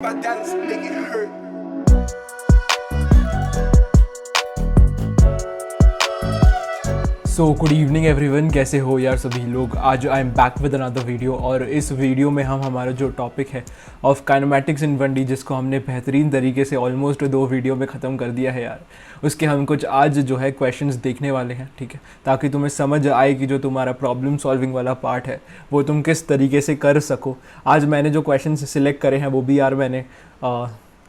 My dad's make it hurt. So good evening everyone, कैसे हो यार सभी लोग। आज I am back with another video और इस वीडियो में हम हमारा जो टॉपिक है ऑफ काइनेमैटिक्स इन 1D, जिसको हमने बेहतरीन तरीके से ऑलमोस्ट 2 वीडियो में ख़त्म कर दिया है यार, उसके हम कुछ आज जो है क्वेश्चंस देखने वाले हैं, ठीक है, ताकि तुम्हें समझ आए कि जो तुम्हारा प्रॉब्लम सॉल्विंग वाला पार्ट है वो तुम किस तरीके से कर सको। आज मैंने जो क्वेश्चंस सिलेक्ट करे हैं वो भी यार मैंने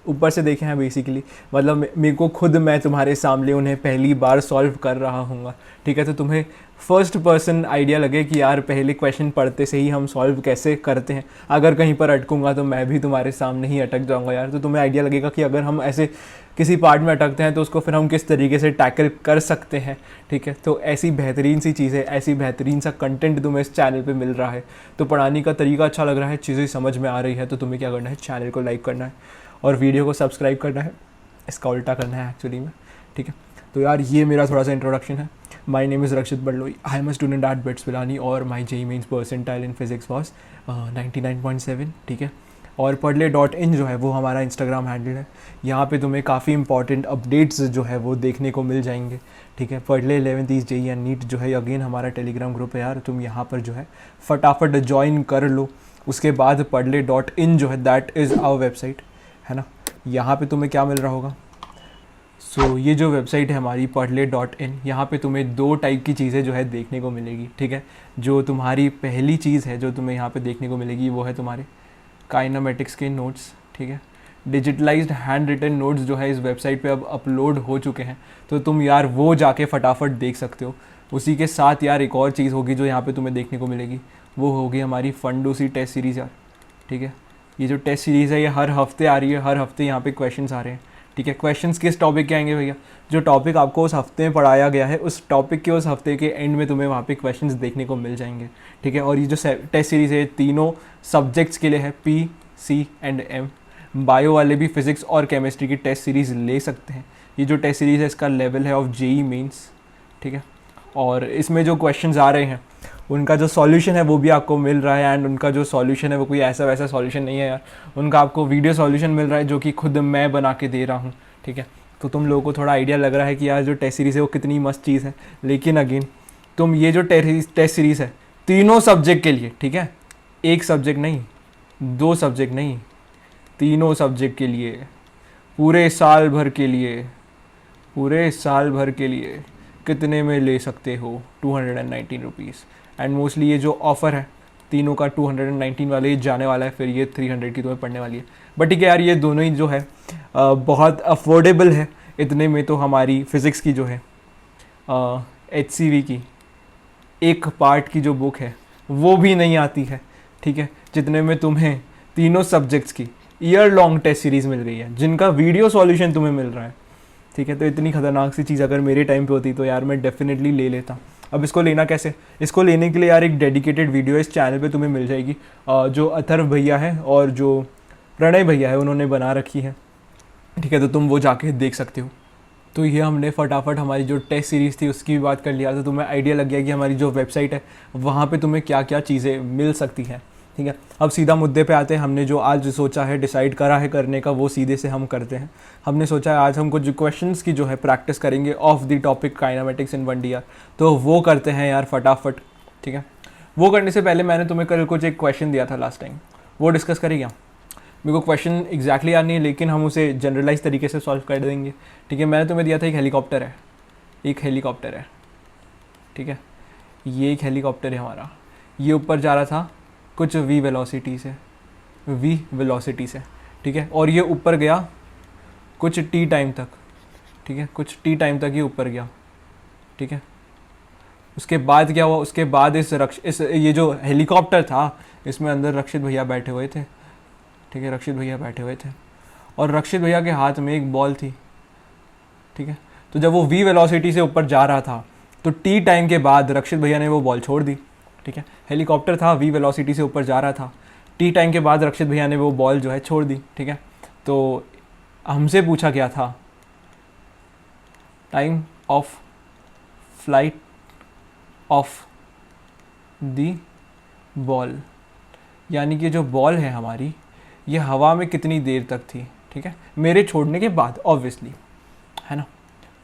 ऊपर से देखे हैं बेसिकली, मतलब मेरे को खुद मैं तुम्हारे सामने उन्हें पहली बार सॉल्व कर रहा हूँ, ठीक है। तो तुम्हें फर्स्ट पर्सन आइडिया लगे कि यार पहले क्वेश्चन पढ़ते से ही हम सॉल्व कैसे करते हैं। अगर कहीं पर अटकूंगा तो मैं भी तुम्हारे सामने ही अटक जाऊंगा यार, तो तुम्हें आइडिया लगेगा कि अगर हम ऐसे किसी पार्ट में अटकते हैं तो उसको फिर हम किस तरीके से टैकल कर सकते हैं, ठीक है। तो ऐसी बेहतरीन सी चीज़ें, ऐसी बेहतरीन सा कंटेंट तुम्हें इस चैनल पे मिल रहा है, तो पढ़ाने का तरीका अच्छा लग रहा है, चीज़ें समझ में आ रही है, तो तुम्हें क्या करना है, चैनल को लाइक करना है और वीडियो को सब्सक्राइब करना है, इसका उल्टा करना है एक्चुअली में, ठीक है। तो यार ये मेरा थोड़ा सा इंट्रोडक्शन है। My name is Rakshit Badloi, I am a student at BITS Pilani और my JEE mains percentile in physics was 99.7, ठीक है। और padle.in जो है वो हमारा इंस्टाग्राम हैंडल है। यहाँ पे तुम्हें काफ़ी इंपॉर्टेंट अपडेट्स जो है वो देखने को मिल जाएंगे, ठीक है। पढ़ले 11th east JEE and NEET जो है अगेन हमारा टेलीग्राम ग्रुप है यार, तुम यहाँ पर जो है फटाफट ज्वाइन कर लो। उसके बाद padle.in जो है दैट इज़ आवर वेबसाइट, है ना। यहाँ पे तुम्हें क्या मिल रहा होगा, ये जो वेबसाइट है हमारी padle.in, यहाँ पे तुम्हें 2 टाइप की चीज़ें जो है देखने को मिलेगी, ठीक है। जो तुम्हारी पहली चीज़ है जो तुम्हें यहाँ पे देखने को मिलेगी वो है तुम्हारे काइनेमैटिक्स के नोट्स, ठीक है। डिजिटलाइज्ड हैंड रिटन नोट्स जो है इस वेबसाइट पे अब अपलोड हो चुके हैं, तो तुम यार वो जाके फटाफट देख सकते हो। उसी के साथ यार एक और चीज़ होगी जो यहाँ पे तुम्हें देखने को मिलेगी, वो होगी हमारी फंडूसी टेस्ट सीरीज़ यार, ठीक है। ये जो टेस्ट सीरीज़ है ये हर हफ्ते आ रही है, हर हफ्ते यहाँ पे क्वेश्चंस आ रहे हैं, ठीक है। क्वेश्चंस किस टॉपिक के आएंगे भैया, जो टॉपिक आपको उस हफ्ते में पढ़ाया गया है उस टॉपिक के उस हफ्ते के एंड में तुम्हें वहाँ पे क्वेश्चंस देखने को मिल जाएंगे, ठीक है। और ये जो टेस्ट सीरीज़ है तीनों सब्जेक्ट्स के लिए है, P, C and M। Bio वाले भी फिज़िक्स और केमिस्ट्री की टेस्ट सीरीज़ ले सकते हैं। ये जो टेस्ट सीरीज़ है इसका लेवल है ऑफ जेईई मेंस, ठीक है। और इसमें जो क्वेश्चंस आ रहे हैं उनका जो सॉल्यूशन है वो भी आपको मिल रहा है, एंड उनका जो सॉल्यूशन है वो कोई ऐसा वैसा सॉल्यूशन नहीं है यार, उनका आपको वीडियो सॉल्यूशन मिल रहा है जो कि खुद मैं बना के दे रहा हूँ, ठीक है। तो तुम लोगों को थोड़ा आइडिया लग रहा है कि यार जो टेस्ट सीरीज़ है वो कितनी मस्त चीज़ है। लेकिन अगेन तुम ये जो टेस्ट सीरीज़ है तीनों सब्जेक्ट के लिए, ठीक है, एक सब्जेक्ट नहीं, 2 सब्जेक्ट नहीं, तीनों सब्जेक्ट के लिए, पूरे साल भर के लिए, पूरे साल भर के लिए कितने में ले सकते हो, 219 रुपीज़। एंड मोस्टली ये जो ऑफ़र है तीनों का 219 वाले जाने वाला है, फिर ये 300 की तुम्हें पड़ने वाली है। बट ठीक है यार, ये दोनों ही जो है बहुत अफोर्डेबल है। इतने में तो हमारी फ़िज़िक्स की जो है HCV की एक पार्ट की जो बुक है वो भी नहीं आती है, ठीक है, जितने में तुम्हें तीनों सब्जेक्ट्स की ईयर लॉन्ग टेस्ट सीरीज़ मिल रही है, जिनका वीडियो सॉल्यूशन तुम्हें मिल रहा है, ठीक है। तो इतनी ख़तरनाक सी चीज़ अगर मेरे टाइम पे होती तो यार मैं डेफिनेटली ले लेता। अब इसको लेना कैसे, इसको लेने के लिए यार एक डेडिकेटेड वीडियो इस चैनल पे तुम्हें मिल जाएगी, जो अथर्व भैया है और जो प्रणय भैया है उन्होंने बना रखी है, ठीक है। तो तुम वो जाके देख सकते हो। तो ये हमने फटाफट हमारी जो टेस्ट सीरीज़ थी उसकी भी बात कर लिया, तो तुम्हें आइडिया लग गया कि हमारी जो वेबसाइट है वहाँ पे तुम्हें क्या क्या चीज़ें मिल सकती हैं, ठीक है। अब सीधा मुद्दे पे आते हैं। हमने जो आज सोचा है, डिसाइड करा है करने का, वो सीधे से हम करते हैं। हमने सोचा है आज हम कुछ क्वेश्चंस की जो है प्रैक्टिस करेंगे of the topic kinematics in 1D यार, तो वो करते हैं यार फटाफट, ठीक है। वो करने से पहले मैंने तुम्हें कल कुछ एक क्वेश्चन दिया था लास्ट टाइम, वो डिस्कस करें क्या। मेरे को क्वेश्चन एग्जैक्टली याद नहीं है, लेकिन हम उसे जनरलाइज तरीके से सॉल्व कर देंगे, ठीक है। मैंने तुम्हें दिया था एक हेलीकॉप्टर है, एक हेलीकॉप्टर है, ठीक है। ये एक हेलीकॉप्टर है हमारा, ये ऊपर जा रहा था कुछ v वेलोसिटी से, ठीक है। और ये ऊपर गया कुछ t टाइम तक, ठीक है, कुछ t टाइम तक ये ऊपर गया, ठीक है। उसके बाद क्या हुआ, उसके बाद ये जो हेलीकॉप्टर था इसमें अंदर रक्षित भैया बैठे हुए थे, ठीक है, रक्षित भैया बैठे हुए थे और रक्षित भैया के हाथ में एक बॉल थी, ठीक है। तो जब वो v वेलोसिटी से ऊपर जा रहा था तो t टाइम के बाद रक्षित भैया ने वो बॉल छोड़ दी, ठीक है। हेलीकॉप्टर था, v वेलोसिटी से ऊपर जा रहा था, t टाइम के बाद रक्षित भैया ने वो बॉल जो है छोड़ दी, ठीक है। तो हमसे पूछा गया था time of flight of the ball, यानी कि जो बॉल है हमारी ये हवा में कितनी देर तक थी, ठीक है, मेरे छोड़ने के बाद ऑब्वियसली, है ना।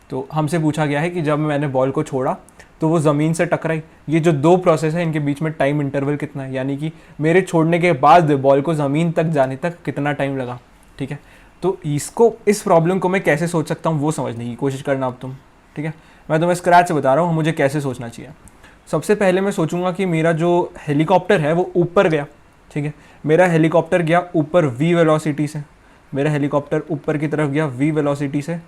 तो हमसे पूछा गया है कि जब मैंने बॉल को छोड़ा तो वो ज़मीन से टकराई। ये जो दो प्रोसेस है इनके बीच में टाइम इंटरवल कितना है, यानी कि मेरे छोड़ने के बाद बॉल को ज़मीन तक जाने तक कितना टाइम लगा, ठीक है। तो इस प्रॉब्लम को मैं कैसे सोच सकता हूँ वो समझने की कोशिश करना अब तुम, ठीक है। मैं तुम्हें स्क्रैच से बता रहा हूँ मुझे कैसे सोचना चाहिए। सबसे पहले मैं सोचूंगा कि मेरा जो हेलीकॉप्टर है वो ऊपर गया, ठीक है। मेरा हेलीकॉप्टर गया ऊपर v वेलोसिटी से, मेरा हेलीकॉप्टर ऊपर की तरफ गया v वेलोसिटी से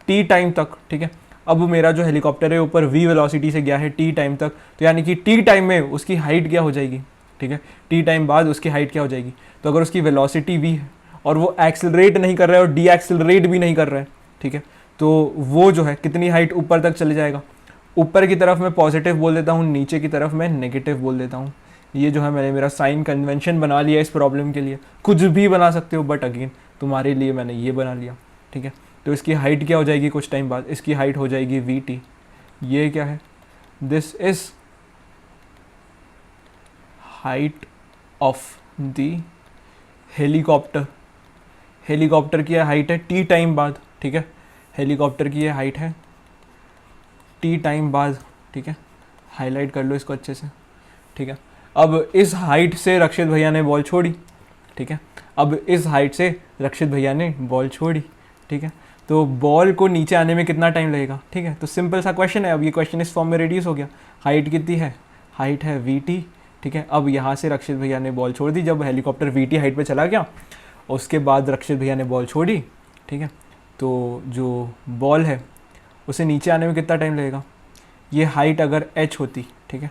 t टाइम तक, ठीक है। अब मेरा जो हेलीकॉप्टर है ऊपर v वेलोसिटी से गया है t टाइम तक, तो यानी कि t टाइम में उसकी हाइट क्या हो जाएगी, ठीक है। t टाइम बाद उसकी हाइट क्या हो जाएगी। तो अगर उसकी वेलोसिटी v है और वो एक्सेलरेट नहीं कर रहा है और डी एक्सेलरेट भी नहीं कर रहा है, ठीक है, तो वो जो है कितनी हाइट ऊपर तक चले जाएगा। ऊपर की तरफ मैं पॉजिटिव बोल देता हूँ, नीचे की तरफ मैं नेगेटिव बोल देता हूँ। ये जो है मैंने मेरा साइन कन्वेंशन बना लिया इस प्रॉब्लम के लिए। कुछ भी बना सकते हो बट अगेन तुम्हारे लिए मैंने ये बना लिया, ठीक है। तो इसकी हाइट क्या हो जाएगी कुछ टाइम बाद, इसकी हाइट हो जाएगी वी। ये क्या है, this is height of the helicopter. Helicopter की हाइट है टी टाइम बाद, ठीक है। हेलीकॉप्टर की ये हाइट है टी टाइम बाद, ठीक है। हाईलाइट कर लो इसको अच्छे से, ठीक है। अब इस हाइट से रक्षित भैया ने बॉल छोड़ी, ठीक है। अब इस हाइट से रक्षित भैया ने बॉल छोड़ी, ठीक है। तो बॉल को नीचे आने में कितना टाइम लगेगा, ठीक है। तो सिंपल सा क्वेश्चन है। अब ये क्वेश्चन इस फॉर्म में रेड्यूस हो गया। हाइट कितनी है, हाइट है वी टी, ठीक है। अब यहाँ से रक्षित भैया ने बॉल छोड़ दी, जब हेलीकॉप्टर वी टी हाइट पे चला गया उसके बाद रक्षित भैया ने बॉल छोड़ी, ठीक है। तो जो बॉल है उसे नीचे आने में कितना टाइम लगेगा। ये हाइट अगर h होती, ठीक है,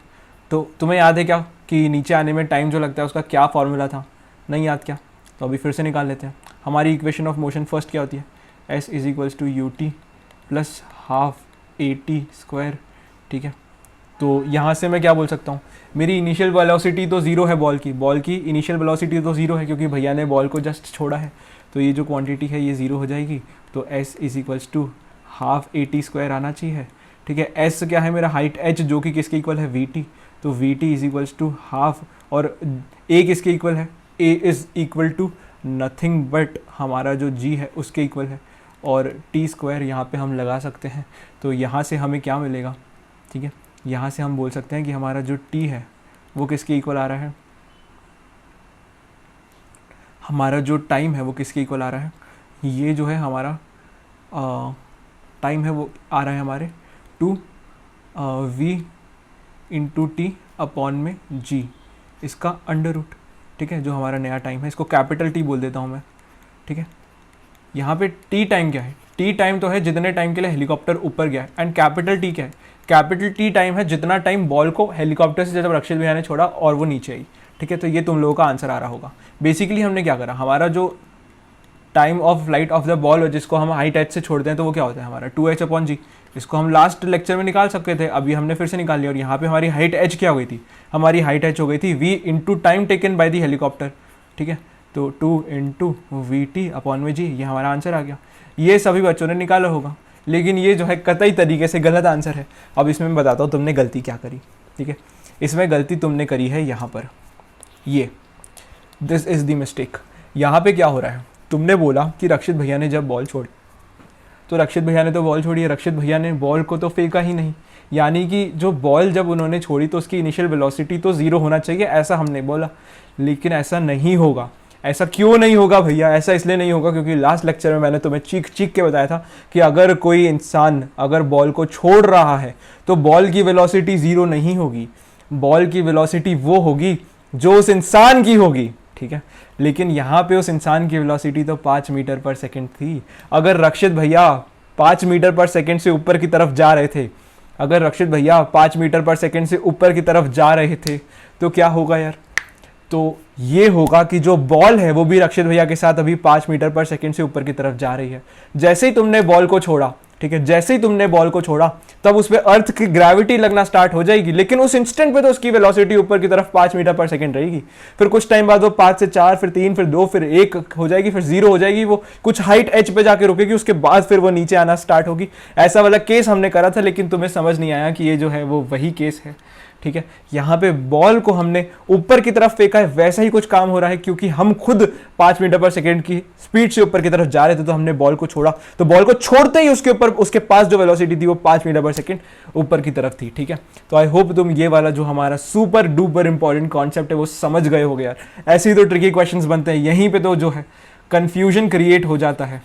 तो तुम्हें याद है क्या कि नीचे आने में टाइम जो लगता है उसका क्या फॉर्मूला था, नहीं याद क्या। तो अभी फिर से निकाल लेते हैं। हमारी इक्वेशन ऑफ मोशन फर्स्ट क्या होती है, s is equals to u t plus half a t square, ठीक है। तो यहाँ से मैं क्या बोल सकता हूँ, मेरी इनिशियल वेलोसिटी तो ज़ीरो है, बॉल की इनिशियल वेलोसिटी तो ज़ीरो है क्योंकि भैया ने बॉल को जस्ट छोड़ा है। तो ये जो क्वांटिटी है ये ज़ीरो हो जाएगी। तो s is equals to half a t square आना चाहिए, ठीक है। s क्या है मेरा हाइट h जो कि किसके इक्वल है वी टी। तो v t is equals to half, और a किसके इक्वल है, a is equal to nothing but हमारा जो g है उसके इक्वल है, और टी स्क्वायर यहाँ पे हम लगा सकते हैं। तो यहाँ से हमें क्या मिलेगा, ठीक है। यहाँ से हम बोल सकते हैं कि हमारा जो t है वो किसके इक्वल आ रहा है, हमारा जो टाइम है वो किसके इक्वल आ रहा है। ये जो है हमारा टाइम है वो आ रहा है हमारे 2v इंटू टी अपॉन में g, इसका अंडर रूट, ठीक है। जो हमारा नया टाइम है इसको कैपिटल T बोल देता हूँ मैं, ठीक है। यहाँ पे t टाइम क्या है, t टाइम तो है जितने टाइम के लिए हेलीकॉप्टर ऊपर गया है, एंड कैपिटल T क्या है, कैपिटल T टाइम है जितना टाइम बॉल को हेलीकॉप्टर से जब रक्षित भैया ने छोड़ा और वो नीचे आई, ठीक है। तो ये तुम लोगों का आंसर आ रहा होगा। बेसिकली हमने क्या करा, हमारा जो time of flight of the ball जिसको हम हाइट h से छोड़ते हैं तो वो क्या होता है हमारा 2h अपॉन जी। इसको हम लास्ट लेक्चर में निकाल सकते थे, अभी हमने फिर से निकाल लिया। और यहाँ पे हमारी हाइट h क्या हो गई थी, हमारी हाइट h हो गई थी v into time taken by the helicopter, ठीक है। तो 2 इंटू वी टी अपॉन में जी, ये हमारा आंसर आ गया। ये सभी बच्चों ने निकाला होगा, लेकिन ये जो है कतई तरीके से गलत आंसर है। अब इसमें मैं बताता हूँ तुमने गलती क्या करी, ठीक है। इसमें गलती तुमने करी है यहाँ पर, ये दिस इज़ द मिस्टेक। यहाँ पे क्या हो रहा है, तुमने बोला कि रक्षित भैया ने जब बॉल छोड़ी, तो रक्षित भैया ने तो बॉल छोड़ी है, रक्षित भैया ने बॉल को तो फेंका ही नहीं, यानी कि जो बॉल जब उन्होंने छोड़ी तो उसकी इनिशियल वेलोसिटी तो ज़ीरो होना चाहिए, ऐसा हमने बोला। लेकिन ऐसा नहीं होगा। ऐसा क्यों नहीं होगा भैया, ऐसा इसलिए नहीं होगा क्योंकि लास्ट लेक्चर में मैंने तुम्हें चीख चीख के बताया था कि अगर कोई इंसान अगर बॉल को छोड़ रहा है तो बॉल की वेलोसिटी ज़ीरो नहीं होगी, बॉल की वेलोसिटी वो होगी जो उस इंसान की होगी, ठीक है। लेकिन यहाँ पे उस इंसान की वेलोसिटी तो 5 मीटर पर सेकंड थी। अगर रक्षित भैया 5 मीटर पर सेकंड से ऊपर की तरफ जा रहे थे, अगर रक्षित भैया 5 मीटर पर सेकंड से ऊपर की तरफ जा रहे थे तो क्या होगा यार, तो ये होगा कि जो बॉल है वो भी रक्षित भैया के साथ अभी 5 मीटर पर सेकंड से ऊपर की तरफ जा रही है। जैसे ही तुमने बॉल को छोड़ा, ठीक है, जैसे ही तुमने बॉल को छोड़ा तब उस पर अर्थ की ग्रेविटी लगना स्टार्ट हो जाएगी, लेकिन उस इंस्टेंट पे तो उसकी वेलोसिटी ऊपर की तरफ 5 मीटर पर सेकंड रहेगी। फिर कुछ टाइम बाद वो 5 से 4, फिर 3, फिर 2, फिर 1 हो जाएगी, फिर 0 हो जाएगी, वो कुछ हाइट h पे जाके रुकेगी, उसके बाद फिर वो नीचे आना स्टार्ट होगी। ऐसा वाला केस हमने करा था, लेकिन तुम्हें समझ नहीं आया कि ये जो है वो वही केस है, ठीक है। यहाँ पे बॉल को हमने ऊपर की तरफ फेंका है, वैसा ही कुछ काम हो रहा है, क्योंकि हम खुद 5 मीटर पर सेकेंड की स्पीड से ऊपर की तरफ जा रहे थे, तो हमने बॉल को छोड़ा, तो बॉल को छोड़ते ही उसके ऊपर उसके पास जो वेलोसिटी थी वो 5 मीटर पर सेकेंड ऊपर की तरफ थी, ठीक है। तो आई होप तुम ये वाला जो हमारा सुपर डुपर इंपॉर्टेंट कॉन्सेप्ट है वो समझ गए होगे यार। ऐसे ही तो ट्रिकी क्वेश्चंस बनते हैं, यहीं पे तो जो है कंफ्यूजन क्रिएट हो जाता है,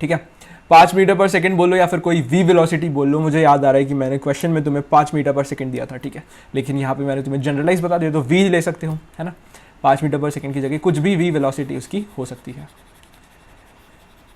ठीक है। 5 मीटर पर सेकंड बोलो या फिर कोई v वेलोसिटी बोल लो, मुझे याद आ रहा है कि मैंने क्वेश्चन में तुम्हें 5 मीटर पर सेकंड दिया था, ठीक है, लेकिन यहाँ पे मैंने तुम्हें जनरलाइज बता दिया, तो v ले सकते हो, है ना। 5 मीटर पर सेकंड की जगह कुछ भी v वेलोसिटी उसकी हो सकती है।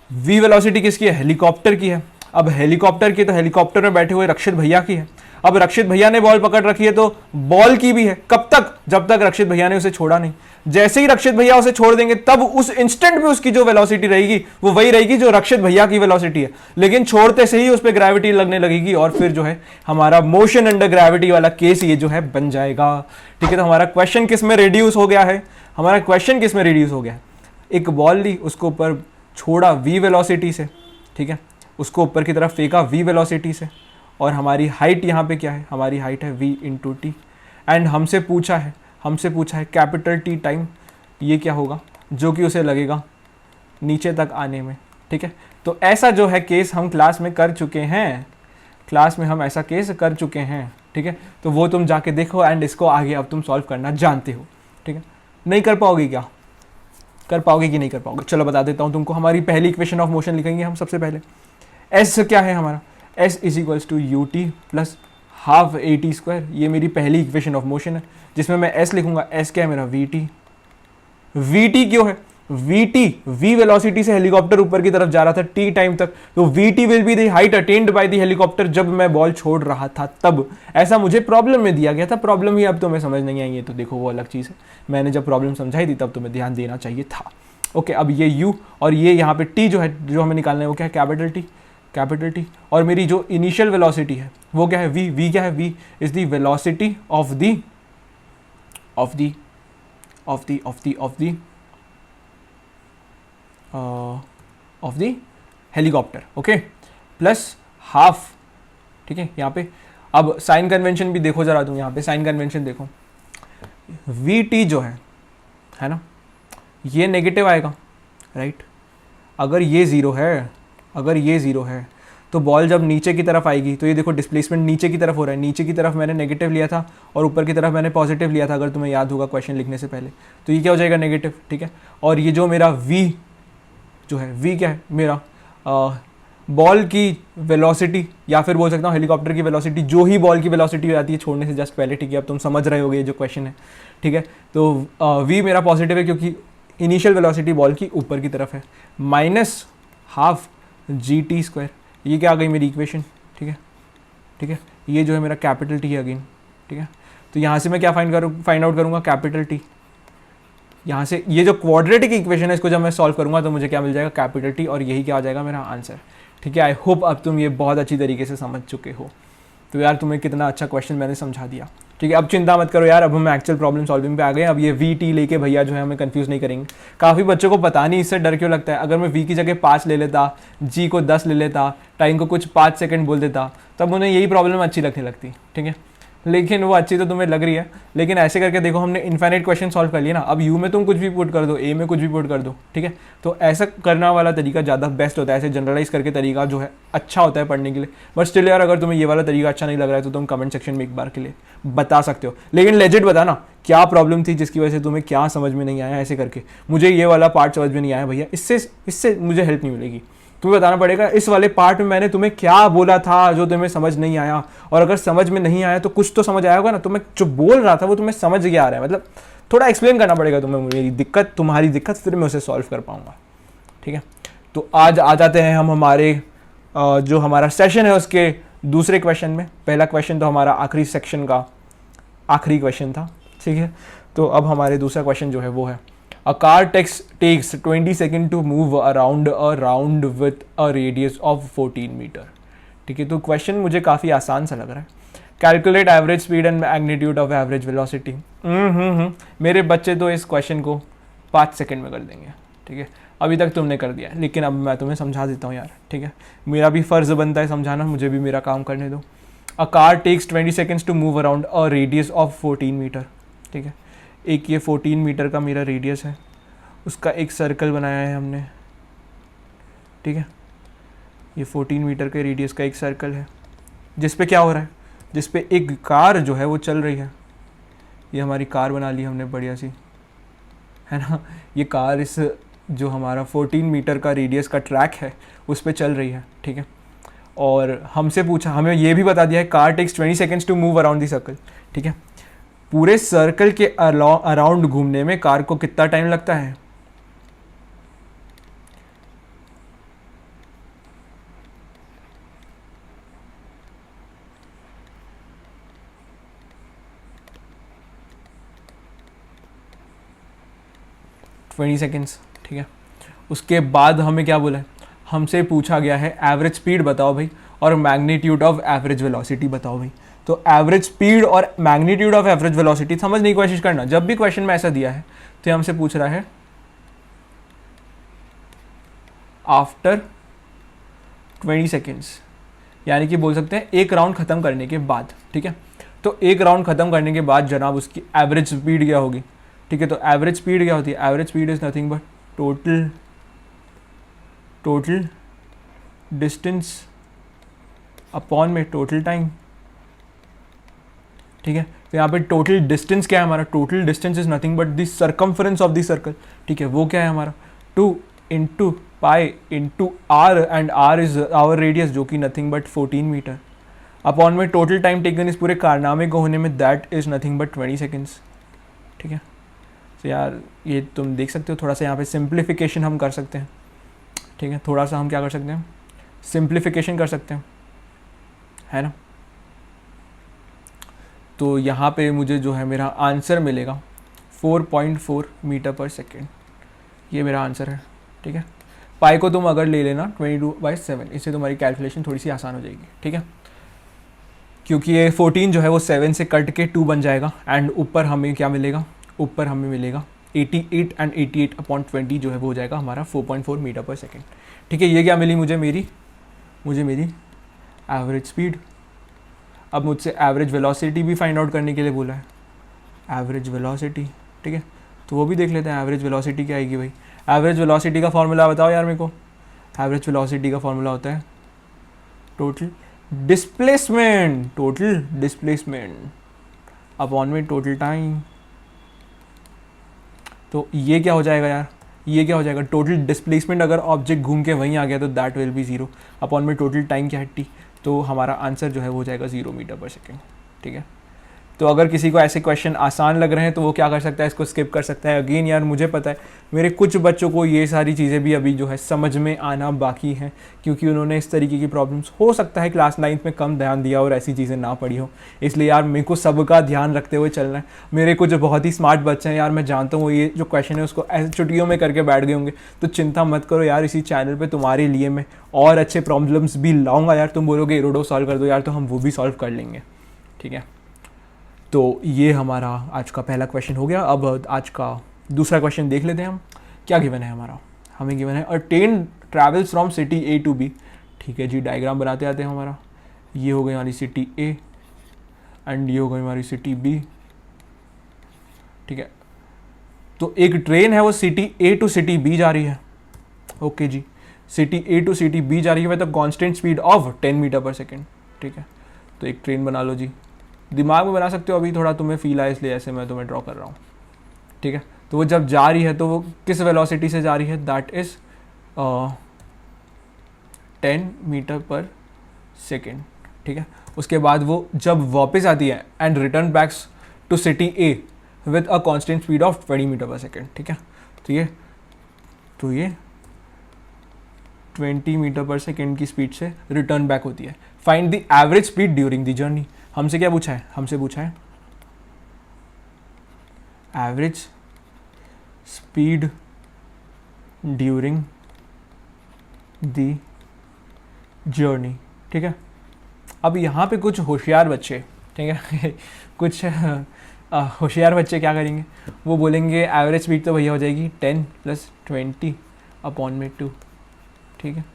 v वेलोसिटी किसकी है? हेलीकॉप्टर की है। अब हेलीकॉप्टर की तो हेलीकॉप्टर में बैठे हुए रक्षित भैया की है। अब रक्षित भैया ने बॉल पकड़ रखी है तो बॉल की भी है। कब तक? जब तक रक्षित भैया ने उसे छोड़ा नहीं। जैसे ही रक्षित भैया उसे छोड़ देंगे तब उस इंस्टेंट में उसकी जो वेलोसिटी रहेगी वो वही रहेगी जो रक्षित भैया की वेलोसिटी है, लेकिन छोड़ते से ही उस पर ग्रेविटी लगने लगेगी और फिर जो है हमारा मोशन अंडर ग्रेविटी वाला केस ये जो है बन जाएगा, ठीक है। तो हमारा क्वेश्चन किस में रिड्यूस हो गया है? हमारा क्वेश्चन किस में रिड्यूस हो गया है? एक बॉल ली, उसको ऊपर छोड़ा v वेलोसिटी से, ठीक है, उसको ऊपर की तरफ फेंका v वेलोसिटी से, और हमारी हाइट यहाँ पे क्या है? हमारी हाइट है v इंटू टी, एंड हमसे पूछा है कैपिटल टी टाइम ये क्या होगा जो कि उसे लगेगा नीचे तक आने में, ठीक है। तो ऐसा जो है केस हम क्लास में कर चुके हैं, ठीक है। तो वो तुम जाके देखो एंड इसको आगे अब तुम सॉल्व करना जानते हो, ठीक है। नहीं कर पाओगे क्या? कर पाओगे कि नहीं कर पाओगे? चलो बता देता हूँ तुमको। हमारी पहली इक्वेशन ऑफ मोशन लिखेंगे हम सबसे पहले। एस क्या है हमारा? S is equals to u t plus half a t square. ये मेरी पहली इक्वेशन ऑफ मोशन है जिसमें मैं एस लिखूंगा। एस क्या है मेरा? We T. वी टी क्यों है? वी टी वी वेलोसिटी से हेलीकॉप्टर ऊपर की तरफ जा रहा था टी टाइम तक, तो v T will be the height attend by the helicopter जब मैं बॉल छोड़ रहा था तब। ऐसा मुझे प्रॉब्लम में दिया गया था। प्रॉब्लम ही अब तुम्हें समझ नहीं आई है तो देखो वो अलग चीज़ है। मैंने जब प्रॉब्लम समझाई थी तब तुम्हें ध्यान देना चाहिए था। ओके, अब ये यू और ये यहाँ पे टी जो है जो हमें निकालना है वो क्या है? Capital T. और मेरी जो इनिशियल वेलोसिटी है वो क्या है? वी क्या है? V is the velocity of the helicopter, okay, plus half, ठीक है। यहाँ पे अब साइन कन्वेंशन भी देखो जरा तुम, यहाँ पे साइन कन्वेंशन देखो। वी टी जो है ना, ये नेगेटिव आएगा, राइट। अगर ये ज़ीरो है तो बॉल जब नीचे की तरफ आएगी तो ये देखो डिस्प्लेसमेंट नीचे की तरफ हो रहा है। नीचे की तरफ मैंने नेगेटिव लिया था और ऊपर की तरफ मैंने पॉजिटिव लिया था, अगर तुम्हें याद होगा क्वेश्चन लिखने से पहले। तो ये क्या हो जाएगा? नेगेटिव, ठीक है। और ये जो मेरा v जो है, v क्या है मेरा? बॉल की वेलोसिटी, या फिर बोल सकता हूँ हेलीकॉप्टर की वेलोसिटी, जो ही बॉल की वेलोसिटी हो जाती है छोड़ने से जस्ट पहले, ठीक है। अब तुम समझ रहे होगे ये जो क्वेश्चन है, ठीक है। तो v मेरा पॉजिटिव है क्योंकि इनिशियल वेलोसिटी बॉल की ऊपर की तरफ है, minus half G T square. ये क्या आ गई मेरी इक्वेशन, ठीक है। ये जो है मेरा कैपिटल टी है अगेन, ठीक है। तो यहाँ से मैं क्या फाइंड आउट करूँगा? Capital T. यहाँ से ये जो क्वाड्रेटिक इक्वेशन है इसको जब मैं सॉल्व करूँगा तो मुझे क्या मिल जाएगा? कैपिटल टी, और यही क्या आ जाएगा मेरा आंसर, ठीक है। आई होप अब तुम ये बहुत अच्छी तरीके से समझ चुके हो। तो यार तुम्हें कितना अच्छा क्वेश्चन मैंने समझा दिया, ठीक है। अब चिंता मत करो यार, अब हम एक्चुअल प्रॉब्लम सॉल्विंग पे आ गए। अब ये वी टी लेके भैया जो है हमें कंफ्यूज नहीं करेंगे। काफ़ी बच्चों को पता नहीं इससे डर क्यों लगता है। अगर मैं वी की जगह 5 ले लेता, जी को 10 ले लेता, टाइम को कुछ 5 सेकंड बोल देता, तब उन्हें यही प्रॉब्लम अच्छी लगने लगती, ठीक है। लेकिन वो अच्छी तो तुम्हें लग रही है, लेकिन ऐसे करके देखो हमने इन्फाइनाइट क्वेश्चन सॉल्व कर लिया ना। अब यू में तुम कुछ भी पुट कर दो, ए में कुछ भी पुट कर दो, ठीक है। तो ऐसा करना वाला तरीका ज़्यादा बेस्ट होता है। ऐसे जनरलाइज करके तरीका जो है अच्छा होता है पढ़ने के लिए। बट स्टिल यार, अगर तुम्हें ये वाला तरीका अच्छा नहीं लग रहा है तो तुम कमेंट सेक्शन में एक बार के लिए बता सकते हो, लेकिन लेजिट बताना क्या प्रॉब्लम थी जिसकी वजह से तुम्हें क्या समझ में नहीं आया। ऐसे करके मुझे ये वाला पार्ट समझ में नहीं आया भैया, इससे मुझे हेल्प नहीं मिलेगी। तुम्हें बताना पड़ेगा इस वाले पार्ट में मैंने तुम्हें क्या बोला था जो तुम्हें समझ नहीं आया, और अगर समझ में नहीं आया तो कुछ तो समझ आया होगा ना। तो मैं जो बोल रहा था वो तुम्हें समझ गया आ रहा है, मतलब थोड़ा एक्सप्लेन करना पड़ेगा तुम्हें मेरी दिक्कत, तुम्हारी दिक्कत, फिर मैं उसे सॉल्व कर पाऊंगा, ठीक है। तो आज आ जाते हैं हम हमारे जो हमारा सेशन है उसके दूसरे क्वेश्चन में। पहला क्वेश्चन तो हमारा आखिरी सेक्शन का आखिरी क्वेश्चन था, ठीक है। तो अब हमारे दूसरा क्वेश्चन जो है वो है A car takes 20 seconds to move around a round with a radius of 14 metre, ठीक है। तो क्वेश्चन मुझे काफ़ी आसान सा लग रहा है। Calculate average speed and magnitude of average velocity. मेरे बच्चे तो इस क्वेश्चन को 5 सेकंड में कर देंगे, ठीक है। अभी तक तुमने कर दिया, लेकिन अब मैं तुम्हें समझा देता हूँ यार, ठीक है। मेरा भी फ़र्ज़ बनता है समझाना, मुझे भी मेरा काम करने दो। A car takes 20 seconds to move around a radius of 14 metre. ठीक है, एक ये 14 मीटर का मेरा रेडियस है, उसका एक सर्कल बनाया है हमने। ठीक है, ये 14 मीटर के रेडियस का एक सर्कल है जिस पे क्या हो रहा है, जिस पे एक कार जो है वो चल रही है। ये हमारी कार बना ली हमने बढ़िया सी, है ना। ये कार इस जो हमारा 14 मीटर का रेडियस का ट्रैक है उस पे चल रही है। ठीक है, और हमसे पूछा, हमें ये भी बता दिया है car takes 20 seconds to move around the circle. ठीक है, पूरे सर्कल के अराउंड घूमने में कार को कितना टाइम लगता है? Twenty seconds. ठीक है, उसके बाद हमें क्या बोला है, हमसे पूछा गया है एवरेज स्पीड बताओ भाई और मैग्नीट्यूड ऑफ एवरेज वेलोसिटी बताओ भाई। तो एवरेज स्पीड और मैग्नीट्यूड ऑफ एवरेज वेलोसिटी समझने की कोशिश करना। जब भी क्वेश्चन में ऐसा दिया है तो ये हमसे पूछ रहा है आफ्टर 20 सेकेंड्स, यानी कि बोल सकते हैं एक राउंड ख़त्म करने के बाद। ठीक है, तो एक राउंड ख़त्म करने के बाद जनाब उसकी एवरेज स्पीड क्या होगी? ठीक है, तो एवरेज स्पीड क्या होती है? Average speed is nothing but total distance upon में टोटल टाइम। ठीक है, तो यहाँ पे टोटल डिस्टेंस क्या है हमारा? Total distance is nothing but the circumference of the circle. ठीक है, वो क्या है हमारा? 2 into pi into r, and r is our radius जो कि नथिंग बट 14 मीटर, अपॉन में टोटल टाइम टेकन इस पूरे कारनामे को होने में, that is nothing but 20 seconds. ठीक है, तो यार ये तुम देख सकते हो, थोड़ा सा यहाँ पे सिंप्लीफिकेशन हम कर सकते हैं। ठीक है, थोड़ा सा हम क्या कर सकते हैं, सिंप्लीफिकेशन कर सकते हैं, है ना। तो यहाँ पे मुझे जो है मेरा आंसर मिलेगा 4.4 मीटर पर सेकेंड, ये मेरा आंसर है। ठीक है, पाई को तुम अगर ले लेना 22/7, इससे तुम्हारी कैलकुलेशन थोड़ी सी आसान हो जाएगी। ठीक है, क्योंकि ये 14 जो है वो 7 से कट के 2 बन जाएगा, एंड ऊपर हमें क्या मिलेगा? ऊपर हमें मिलेगा 88, एंड 88/20 जो है वो हो जाएगा हमारा 4.4 मीटर पर सेकेंड। ठीक है, ये क्या मिली मुझे मेरी एवरेज स्पीड। अब मुझसे एवरेज वेलोसिटी भी फाइंड आउट करने के लिए बोला है, एवरेज वेलोसिटी। ठीक है, तो वो भी देख लेते हैं एवरेज वेलोसिटी क्या आएगी भाई। एवरेज वेलोसिटी का फॉर्मूला बताओ यार मेरे को। एवरेज वेलोसिटी का फॉर्मूला होता है टोटल डिस्प्लेसमेंट अपॉन में टोटल टाइम। तो ये क्या हो जाएगा यार, ये क्या हो जाएगा? टोटल डिस्प्लेसमेंट अगर ऑब्जेक्ट घूम के वहीं आ गया तो दैट विल बी 0, अपॉन में टोटल टाइम क्या है t, तो हमारा आंसर जो है वो हो जाएगा 0 मीटर पर सेकेंड। ठीक है, तो अगर किसी को ऐसे क्वेश्चन आसान लग रहे हैं तो वो क्या कर सकता है, इसको स्किप कर सकता है। अगेन यार मुझे पता है मेरे कुछ बच्चों को ये सारी चीज़ें भी अभी जो है समझ में आना बाकी हैं, क्योंकि उन्होंने इस तरीके की प्रॉब्लम्स हो सकता है क्लास 9th में कम ध्यान दिया और ऐसी चीज़ें ना पढ़ी हो। इसलिए यार मेरे को सबका ध्यान रखते हुए चलना है। मेरे कुछ बहुत ही स्मार्ट बच्चे हैं यार, मैं जानता हूँ ये जो क्वेश्चन है उसको ऐसे छुट्टियों में करके बैठ गए होंगे, तो चिंता मत करो यार, इसी चैनल पर तुम्हारे लिए मैं और अच्छे प्रॉब्लम्स भी लाऊंगा यार। तुम बोलोगे इरोडो सॉल्व कर दो यार, तो हम वो भी सॉल्व कर लेंगे। ठीक है, तो ये हमारा आज का पहला क्वेश्चन हो गया। अब आज का दूसरा क्वेश्चन देख लेते हैं हम। क्या गिवन है हमारा? हमें गिवन है a train travels from city A to B. ठीक है जी, डायग्राम बनाते आते हैं हमारा। ये हो गई हमारी सिटी ए एंड ये हो गई हमारी सिटी बी। ठीक है, तो एक ट्रेन है वो city A to city B जा रही है। ओके जी, city A to city B जा रही है with a constant speed of 10 metre per second. ठीक है, तो एक ट्रेन बना लो जी, दिमाग में बना सकते हो, अभी थोड़ा तुम्हें फील आया इसलिए ऐसे मैं तुम्हें ड्रॉ कर रहा हूँ। ठीक है, तो वो जब जा रही है तो वो किस वेलोसिटी से जा रही है? That is 10 metre per second. ठीक है, उसके बाद वो जब वापस आती है and return backs to city A with a constant speed of 20 metre per second. ठीक है, तो ये 20 मीटर पर सेकेंड की स्पीड से रिटर्न बैक होती है। Find the average speed during the journey. हमसे क्या पूछा है? हमसे पूछा है average speed during the journey. ठीक है, अब यहाँ पे कुछ होशियार बच्चे, ठीक है कुछ होशियार बच्चे क्या करेंगे, वो बोलेंगे एवरेज स्पीड तो भैया हो जाएगी 10 + 20 अपॉन में 2। ठीक है,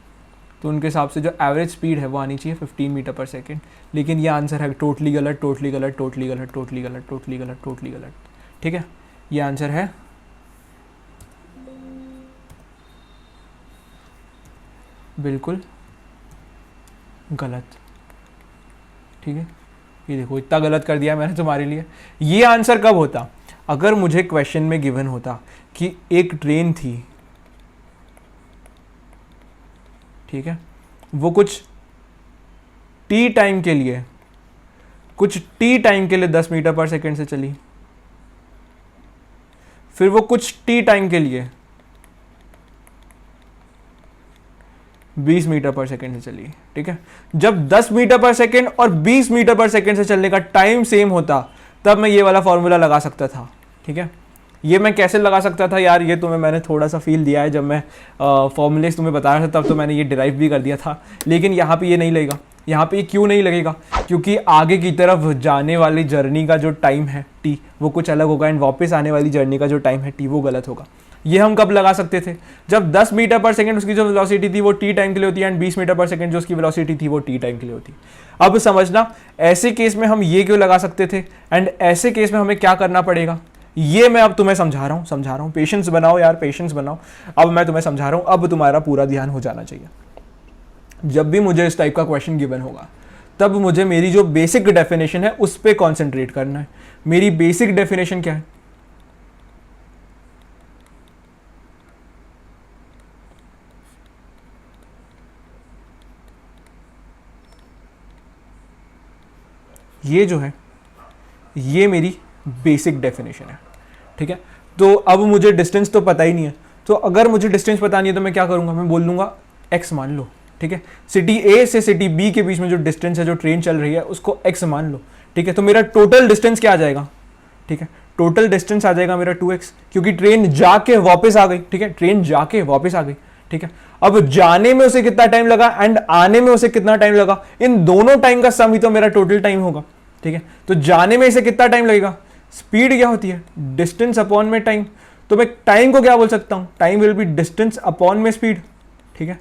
तो उनके हिसाब से जो एवरेज स्पीड है वो आनी चाहिए 15 मीटर पर सेकेंड। लेकिन ये आंसर है टोटली गलत, टोटली गलत, टोटली गलत, टोटली गलत, टोटली गलत, टोटली गलत। ठीक है, ये आंसर है बिल्कुल गलत। ठीक है, ये देखो इतना गलत कर दिया मैंने तुम्हारे लिए। ये आंसर कब होता, अगर मुझे क्वेश्चन में गिवन होता कि एक ट्रेन थी, ठीक है, वो कुछ टी टाइम के लिए 10 मीटर पर सेकेंड से चली, फिर वो कुछ टी टाइम के लिए 20 मीटर पर सेकेंड से चली। ठीक है, जब 10 मीटर पर सेकेंड और 20 मीटर पर सेकेंड से चलने का टाइम सेम होता तब मैं ये वाला फॉर्मूला लगा सकता था। ठीक है, ये मैं कैसे लगा सकता था यार, ये तुम्हें मैंने थोड़ा सा फील दिया है जब मैं फॉर्मूलेस तुम्हें बता रहा था, तब तो मैंने ये डिराइव भी कर दिया था। लेकिन यहाँ पे ये नहीं लगेगा। यहाँ पे ये क्यों नहीं लगेगा, क्योंकि आगे की तरफ जाने वाली जर्नी का जो टाइम है टी वो कुछ अलग होगा, एंड वापस आने वाली जर्नी का जो टाइम है टी वो गलत होगा। ये हम कब लगा सकते थे, जब 10 मीटर पर सेकंड उसकी जो वेलोसिटी थी वो टी टाइम के लिए होती है, एंड 20 मीटर पर सेकंड जो उसकी वेलोसिटी थी वो टी टाइम के लिए होती। अब समझना, ऐसे केस में हम ये क्यों लगा सकते थे, एंड ऐसे केस में हमें क्या करना पड़ेगा, ये मैं अब तुम्हें समझा रहा हूँ। पेशेंस बनाओ यार, पेशेंस बनाओ। अब मैं तुम्हें समझा रहा हूँ, अब तुम्हारा पूरा ध्यान हो जाना चाहिए। जब भी मुझे इस टाइप का क्वेश्चन गिवन होगा तब मुझे मेरी जो बेसिक डेफिनेशन है उस पर कॉन्सेंट्रेट करना है। मेरी बेसिक डेफिनेशन क्या है, ये जो है ये मेरी बेसिक डेफिनेशन है। ठीक है, तो अब मुझे डिस्टेंस तो पता ही नहीं है, तो अगर मुझे डिस्टेंस पता नहीं है तो मैं क्या करूंगा, मैं बोल दूंगा x मान लो। ठीक है, सिटी ए से सिटी बी के बीच में जो डिस्टेंस है, जो ट्रेन चल रही है, उसको x मान लो। ठीक है, तो मेरा टोटल डिस्टेंस क्या आ जाएगा, ठीक है, टोटल डिस्टेंस आ जाएगा मेरा 2x, क्योंकि ट्रेन जाके वापस आ गई। ठीक है, ट्रेन जाके वापस आ गई। ठीक है, अब जाने में उसे कितना टाइम लगा एंड आने में उसे कितना टाइम लगा, इन दोनों टाइम का सम ही तो मेरा टोटल टाइम होगा। ठीक है, तो जाने में इसे कितना टाइम लगेगा, स्पीड क्या होती है, डिस्टेंस अपॉन में टाइम। तो मैं टाइम को क्या बोल सकता हूं, time will be distance upon में स्पीड। ठीक है,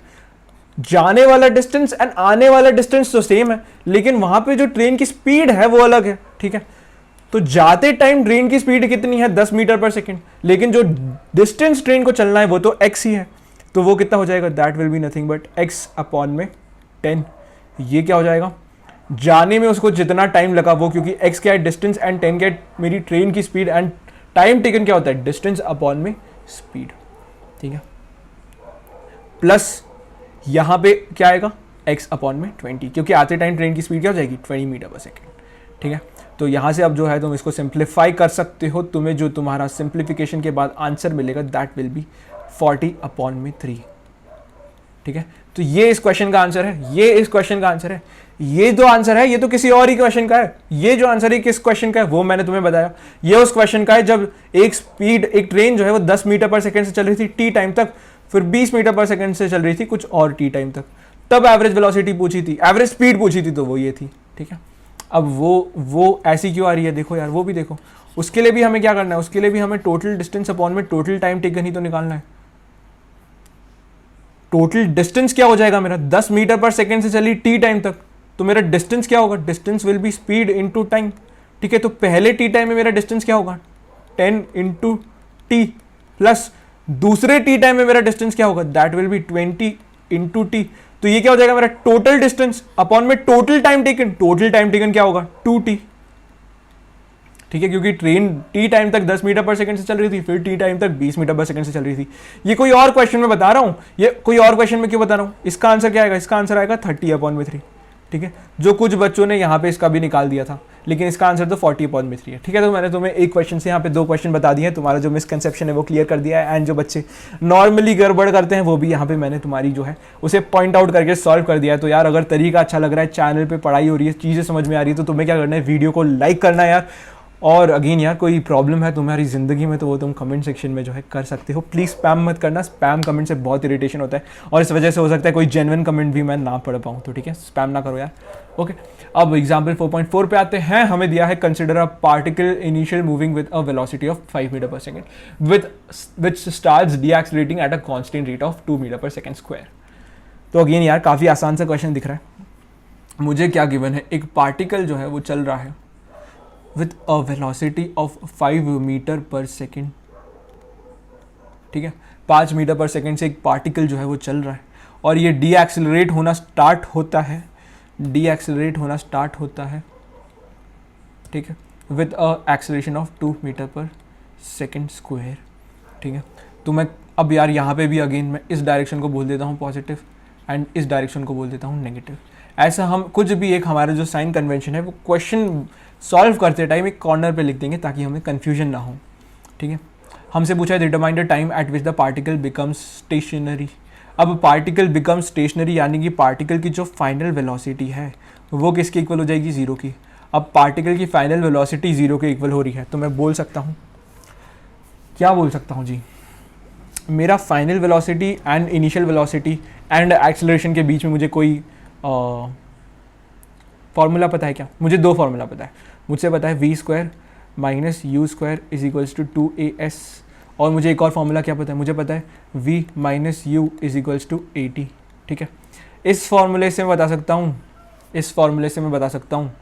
जाने वाला डिस्टेंस एंड आने वाला डिस्टेंस तो सेम है, लेकिन वहां पे जो ट्रेन की स्पीड है वो अलग है। ठीक है, तो जाते टाइम ट्रेन की स्पीड कितनी है, 10 मीटर पर सेकेंड, लेकिन जो डिस्टेंस ट्रेन को चलना है वो तो x ही है, तो वो कितना हो जाएगा, that will be nothing but x upon में 10। ये क्या हो जाएगा, जाने में उसको जितना टाइम लगा वो, क्योंकि x क्या है डिस्टेंस एंड 10 क्या है मेरी ट्रेन की स्पीड, एंड टाइम टेकन क्या होता है, डिस्टेंस अपॉन में स्पीड। ठीक है, प्लस यहां पे क्या आएगा, x अपॉन में 20, क्योंकि आते टाइम ट्रेन की स्पीड क्या हो जाएगी, 20 मीटर पर सेकेंड। ठीक है, तो यहां से अब जो है तुम इसको सिंप्लीफाई कर सकते हो, तुम्हें जो तुम्हारा सिंप्लीफिकेशन के बाद आंसर मिलेगा दैट विल बी 40 अपॉन में 3। ठीक है, तो ये इस क्वेश्चन का आंसर है, ये इस क्वेश्चन का आंसर है। ये जो आंसर है ये तो किसी और ही क्वेश्चन का है। ये जो आंसर है किस क्वेश्चन का है वो मैंने तुम्हें बताया। ये उस क्वेश्चन का है जब एक ट्रेन जो है वो 10 मीटर पर सेकंड से चल रही थी टी टाइम तक, फिर 20 मीटर पर सेकंड से चल रही थी कुछ और टी टाइम तक, तब एवरेज वेलोसिटी पूछी थी, एवरेज स्पीड पूछी थी, तो वो ये थी। ठीक है, अब वो ऐसी क्यों आ रही है, देखो यार वो भी देखो। उसके लिए भी हमें क्या करना है, उसके लिए भी हमें टोटल डिस्टेंस अपॉन में टोटल टाइम टेकन ही तो निकालना है। टोटल डिस्टेंस क्या हो जाएगा मेरा, 10 मीटर पर सेकेंड से चली टी टाइम तक, तो मेरा डिस्टेंस क्या होगा, distance will be speed into time. ठीक है, तो पहले टी टाइम में मेरा डिस्टेंस क्या होगा, 10 इंटू टी, प्लस दूसरे टी टाइम में मेरा डिस्टेंस क्या होगा, that will B 20 into T. तो ये क्या हो जाएगा मेरा टोटल डिस्टेंस अपॉन में total time taken. Total time taken क्या होगा, 2t। ठीक है, क्योंकि ट्रेन टी टाइम तक 10 मीटर पर सेकंड से चल रही थी, फिर टी टाइम तक 20 मीटर पर सेकंड से चल रही थी। ये कोई और क्वेश्चन में बता रहा हूं, ये कोई और क्वेश्चन में क्यों बता रहा हूं, इसका आंसर क्या आएगा, इसका आंसर आएगा 30 अपॉन में 3। ठीक है, जो कुछ बच्चों ने यहाँ पे इसका भी निकाल दिया था, लेकिन इसका आंसर तो 40 अपॉन में 3 है। ठीक है, तो मैंने तुम्हें एक क्वेश्चन से यहाँ पे 2 क्वेश्चन बता दिए हैं, तुम्हारा जो मिसकंसेप्शन है वो क्लियर कर दिया है, एंड जो बच्चे नॉर्मली गड़बड़ करते हैं वो भी यहाँ पे मैंने तुम्हारी जो है उसे पॉइंट आउट करके सॉल्व कर दिया है। तो यार अगर तरीका अच्छा लग रहा है, चैनल पर पढ़ाई हो रही है, चीज़ें समझ में आ रही है, तो तुम्हें क्या करना है, वीडियो को लाइक करना है यार। और अगेन यार कोई प्रॉब्लम है तुम्हारी ज़िंदगी में तो वो तुम कमेंट सेक्शन में जो है कर सकते हो। प्लीज़ स्पैम मत करना, स्पैम कमेंट से बहुत इरिटेशन होता है और इस वजह से हो सकता है कोई जेन्युइन कमेंट भी मैं ना पढ़ पाऊँ। तो ठीक है, स्पैम ना करो यार। ओके, अब एग्जाम्पल 4.4 पे आते हैं। हमें दिया है consider a particle initial moving with a velocity of 5 metre per second which starts decelerating at a constant rate of 2 metre per second square. तो अगेन यार काफ़ी आसान सा क्वेश्चन दिख रहा है। मुझे क्या गिवन है, एक पार्टिकल जो है वो चल रहा है with a velocity of 5 metre per second, ठीक है, 5 मीटर पर सेकेंड से एक पार्टिकल जो है वो चल रहा है और ये डी एक्सेलरेट होना स्टार्ट होता है, डी एक्सेलरेट होना स्टार्ट होता है, ठीक है, with a acceleration of 2 metre per second square, ठीक है। तो मैं अब यार यहाँ पे भी अगेन मैं इस डायरेक्शन को बोल देता हूँ पॉजिटिव एंड इस डायरेक्शन को बोल देता हूँ नेगेटिव। ऐसा हम कुछ भी एक हमारा जो साइन कन्वेंशन है वो क्वेश्चन सॉल्व करते टाइम एक कॉर्नर पे लिख देंगे ताकि हमें कन्फ्यूजन ना हो, ठीक है। हमसे पूछा है determine the time at which the particle becomes stationary. अब पार्टिकल बिकम स्टेशनरी यानी कि पार्टिकल की जो फाइनल वेलोसिटी है वो किसके इक्वल हो जाएगी, ज़ीरो की। अब पार्टिकल की फाइनल वेलोसिटी ज़ीरो के इक्वल हो रही है तो मैं बोल सकता हूँ, क्या बोल सकता हूँ जी, मेरा final velocity and initial velocity and acceleration के बीच में मुझे कोई फॉर्मूला पता है क्या? मुझे दो फार्मूला पता है। मुझसे पता है v square minus u square is equals to 2AS, और मुझे एक और फार्मूला क्या पता है, मुझे पता है v minus u is equals to 80, ठीक है। इस फार्मूले से मैं बता सकता हूँ, इस फार्मूले से मैं बता सकता हूँ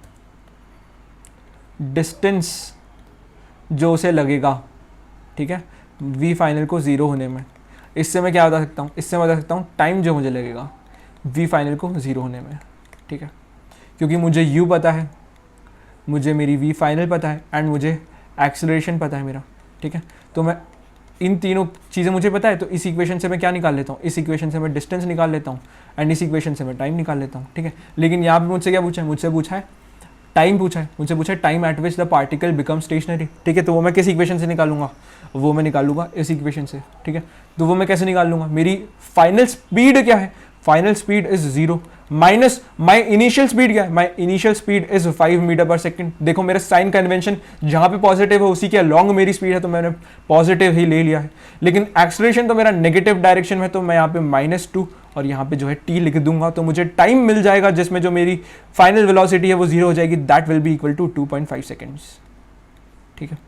डिस्टेंस जो उसे लगेगा, ठीक है, v फाइनल को ज़ीरो होने में। इससे मैं क्या बता सकता हूँ, इससे मैं बता सकता हूँ टाइम जो मुझे लगेगा v फाइनल को ज़ीरो होने में, ठीक है। क्योंकि मुझे u पता है, मुझे मेरी v फाइनल पता है एंड मुझे एक्सेलरेशन पता है मेरा, ठीक है। तो मैं इन तीनों चीज़ें मुझे पता है तो इस इक्वेशन से मैं क्या निकाल लेता हूँ, इस इक्वेशन से मैं डिस्टेंस निकाल लेता हूँ एंड इस इक्वेशन से मैं टाइम निकाल लेता हूँ, ठीक है। लेकिन यहाँ पे मुझसे क्या पूछा है, मुझसे पूछा है टाइम, पूछा है मुझसे पूछा है time at which the particle become stationary, ठीक है। तो वो मैं किस इक्वेशन से निकालूंगा, वो मैं निकालूंगा इस इक्वेशन से, ठीक है। तो वो मैं कैसे निकाल लूँगा, मेरी फाइनल स्पीड क्या है, final speed is zero minus my initial speed क्या है, my initial speed is 5 metre per second. देखो मेरा साइन कन्वेंशन जहाँ पे पॉजिटिव है उसी के लॉन्ग मेरी स्पीड है तो मैंने पॉजिटिव ही ले लिया है। लेकिन एक्सेलरेशन तो मेरा नेगेटिव डायरेक्शन में, तो मैं यहाँ पे -2 और यहाँ पे जो है t लिख दूंगा तो मुझे टाइम मिल जाएगा जिसमें जो मेरी फाइनल वेलोसिटी है वो जीरो हो जाएगी, that will be equal to 2.5 seconds, ठीक है।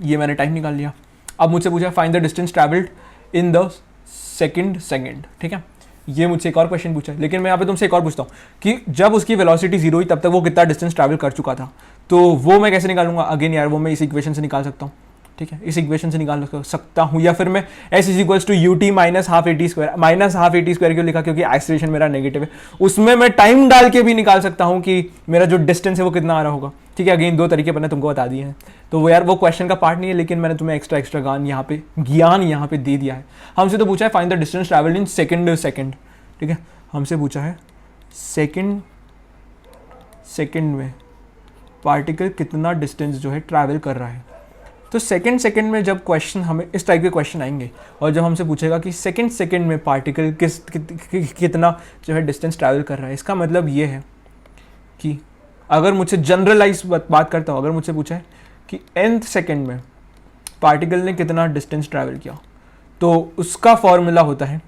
ये मैंने टाइम निकाल लिया। अब मुझसे पूछा find the distance travelled in the second, ठीक है। ये मुझसे एक और क्वेश्चन पूछा है, लेकिन मैं यहाँ पे तुमसे एक और पूछता हूँ कि जब उसकी वेलोसिटी जीरो हुई तब तक वो कितना डिस्टेंस ट्रैवल कर चुका था, तो वो मैं कैसे निकालूंगा, अगेन यार वो मैं इस इक्वेशन से निकाल सकता हूँ, ठीक है, इस इक्वेशन से निकाल सकता हूँ। या फिर मैं s is equals to ut minus half AT square, minus half AT square क्यों लिखा, क्योंकि एक्सेलरेशन मेरा नेगेटिव है, उसमें मैं टाइम डाल के भी निकाल सकता हूँ कि मेरा जो डिस्टेंस है वो कितना आ रहा होगा, ठीक है। अगेन दो तरीके मैंने तुमको बता दिए हैं, तो वो यार वो क्वेश्चन का पार्ट नहीं है, लेकिन मैंने तुम्हें एक्स्ट्रा ज्ञान यहाँ पे दे दिया है। हमसे तो पूछा है find the distance travelled in second, ठीक है। हमसे पूछा है सेकेंड में पार्टिकल कितना डिस्टेंस जो है ट्रैवल कर रहा है। तो सेकेंड में जब क्वेश्चन हमें इस टाइप के क्वेश्चन आएंगे और जब हमसे पूछेगा कि सेकेंड में पार्टिकल कितना जो है डिस्टेंस ट्रैवल कर रहा है, इसका मतलब ये है कि अगर मुझसे जनरलाइज बात करता हूँ, अगर मुझसे पूछा है कि nth सेकेंड में पार्टिकल ने कितना डिस्टेंस ट्रैवल किया, तो उसका फॉर्मूला होता है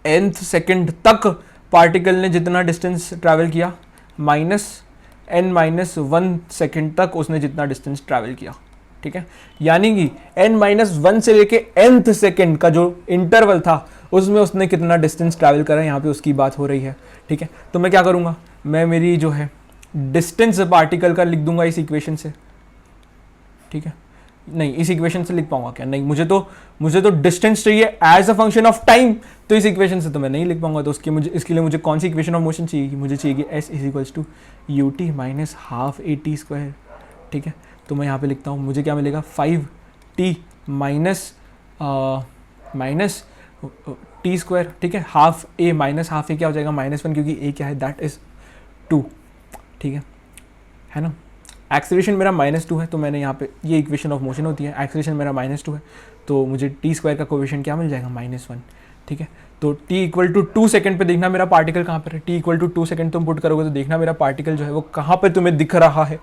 nth सेकेंड तक पार्टिकल ने जितना डिस्टेंस ट्रैवल किया माइनस n-1 सेकेंड तक उसने जितना डिस्टेंस ट्रैवल किया, ठीक है। यानी कि n-1 से लेके nth सेकेंड का जो इंटरवल था उसमें उसने कितना डिस्टेंस ट्रैवल करा, यहाँ पे उसकी बात हो रही है, ठीक है। तो मैं क्या करूँगा, मैं मेरी जो है डिस्टेंस पार्टिकल का लिख दूंगा इस इक्वेशन से, ठीक है। नहीं, इस इक्वेशन से लिख पाऊंगा क्या, नहीं, मुझे तो डिस्टेंस चाहिए as a function of time, तो इस इक्वेशन से तो मैं नहीं लिख पाऊंगा। तो इसके लिए मुझे कौन सी इक्वेशन ऑफ मोशन चाहिए, मुझे चाहिए s is equals to ut minus half AT square, ठीक है। तो मैं यहाँ पे लिखता हूँ, मुझे क्या मिलेगा 5t माइनस t स्क्वायर, ठीक है, half a minus half a क्या हो जाएगा -1, क्योंकि a क्या है दैट इज 2, ठीक है ना। एक्सेलरेशन मेरा -2 है, तो मैंने यहाँ पे ये इक्वेशन ऑफ मोशन होती है, एक्सेलरेशन मेरा -2 है तो मुझे टी स्क्वायर का कोएफिशिएंट क्या मिल जाएगा -1, ठीक है। तो t इक्वल टू 2 सेकंड पे देखना मेरा पार्टिकल कहाँ पर है, t इक्वल टू 2 सेकंड तुम पुट करोगे तो देखना मेरा पार्टिकल जो है वो कहाँ पे तुम्हें दिख रहा है,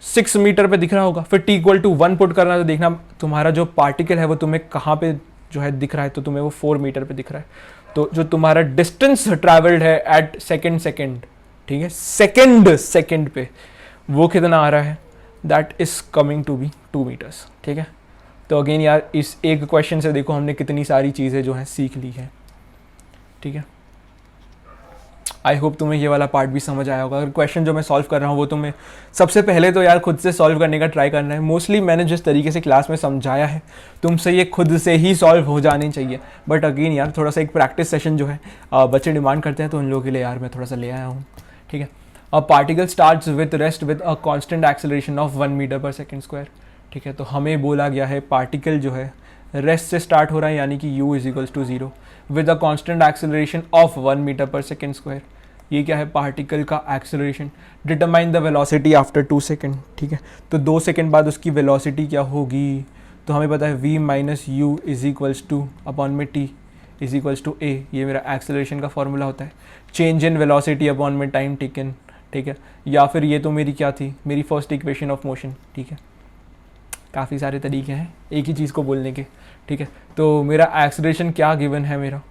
6 मीटर पे दिख रहा होगा। फिर t इक्वल टू 1 पुट करना तो देखना तुम्हारा जो पार्टिकल है वो तुम्हें कहाँ पे जो है दिख रहा है, तो तुम्हें वो 4 मीटर पे दिख रहा है। तो जो तुम्हारा डिस्टेंस ट्रैवल्ड है एट सेकेंड, ठीक है, सेकेंड पे वो कितना आ रहा है, that is coming to be 2 metres, ठीक है। तो अगेन यार इस एक क्वेश्चन से देखो हमने कितनी सारी चीज़ें जो हैं सीख ली हैं, ठीक है। आई होप तुम्हें ये वाला पार्ट भी समझ आया होगा। अगर क्वेश्चन जो मैं सॉल्व कर रहा हूँ वो तुम्हें सबसे पहले तो यार खुद से सॉल्व करने का ट्राई करना है। मोस्टली मैंने जिस तरीके से क्लास में समझाया है तुमसे ये खुद से ही सॉल्व हो जाने चाहिए, बट अगेन यार थोड़ा सा एक प्रैक्टिस सेशन जो है बच्चे डिमांड करते हैं, तो उन लोगों के लिए यार मैं थोड़ा सा ले आया हूँ, ठीक है। A particle starts with rest with a constant acceleration of 1 metre per second square, ठीक है। तो हमें बोला गया है पार्टिकल जो है रेस्ट से स्टार्ट हो रहा है, यानी कि u is equals to 0 with a constant acceleration of 1 metre per second square. ये क्या है, पार्टिकल का acceleration. Determine the velocity after 2 second, ठीक है। तो 2 सेकेंड बाद उसकी वेलोसिटी क्या होगी, तो हमें पता है v minus u is equals to upon में t is equals to a, ये मेरा एक्सेलरेशन का फॉर्मूला होता है। चेंज इन वेलोसिटी अपॉन में टाइम टेकन, ठीक है। या फिर ये तो मेरी क्या थी, मेरी फर्स्ट इक्वेशन ऑफ मोशन, ठीक है। काफ़ी सारे तरीके हैं एक ही चीज़ को बोलने के, ठीक है। तो मेरा एक्सेलरेशन क्या गिवन है मेरा,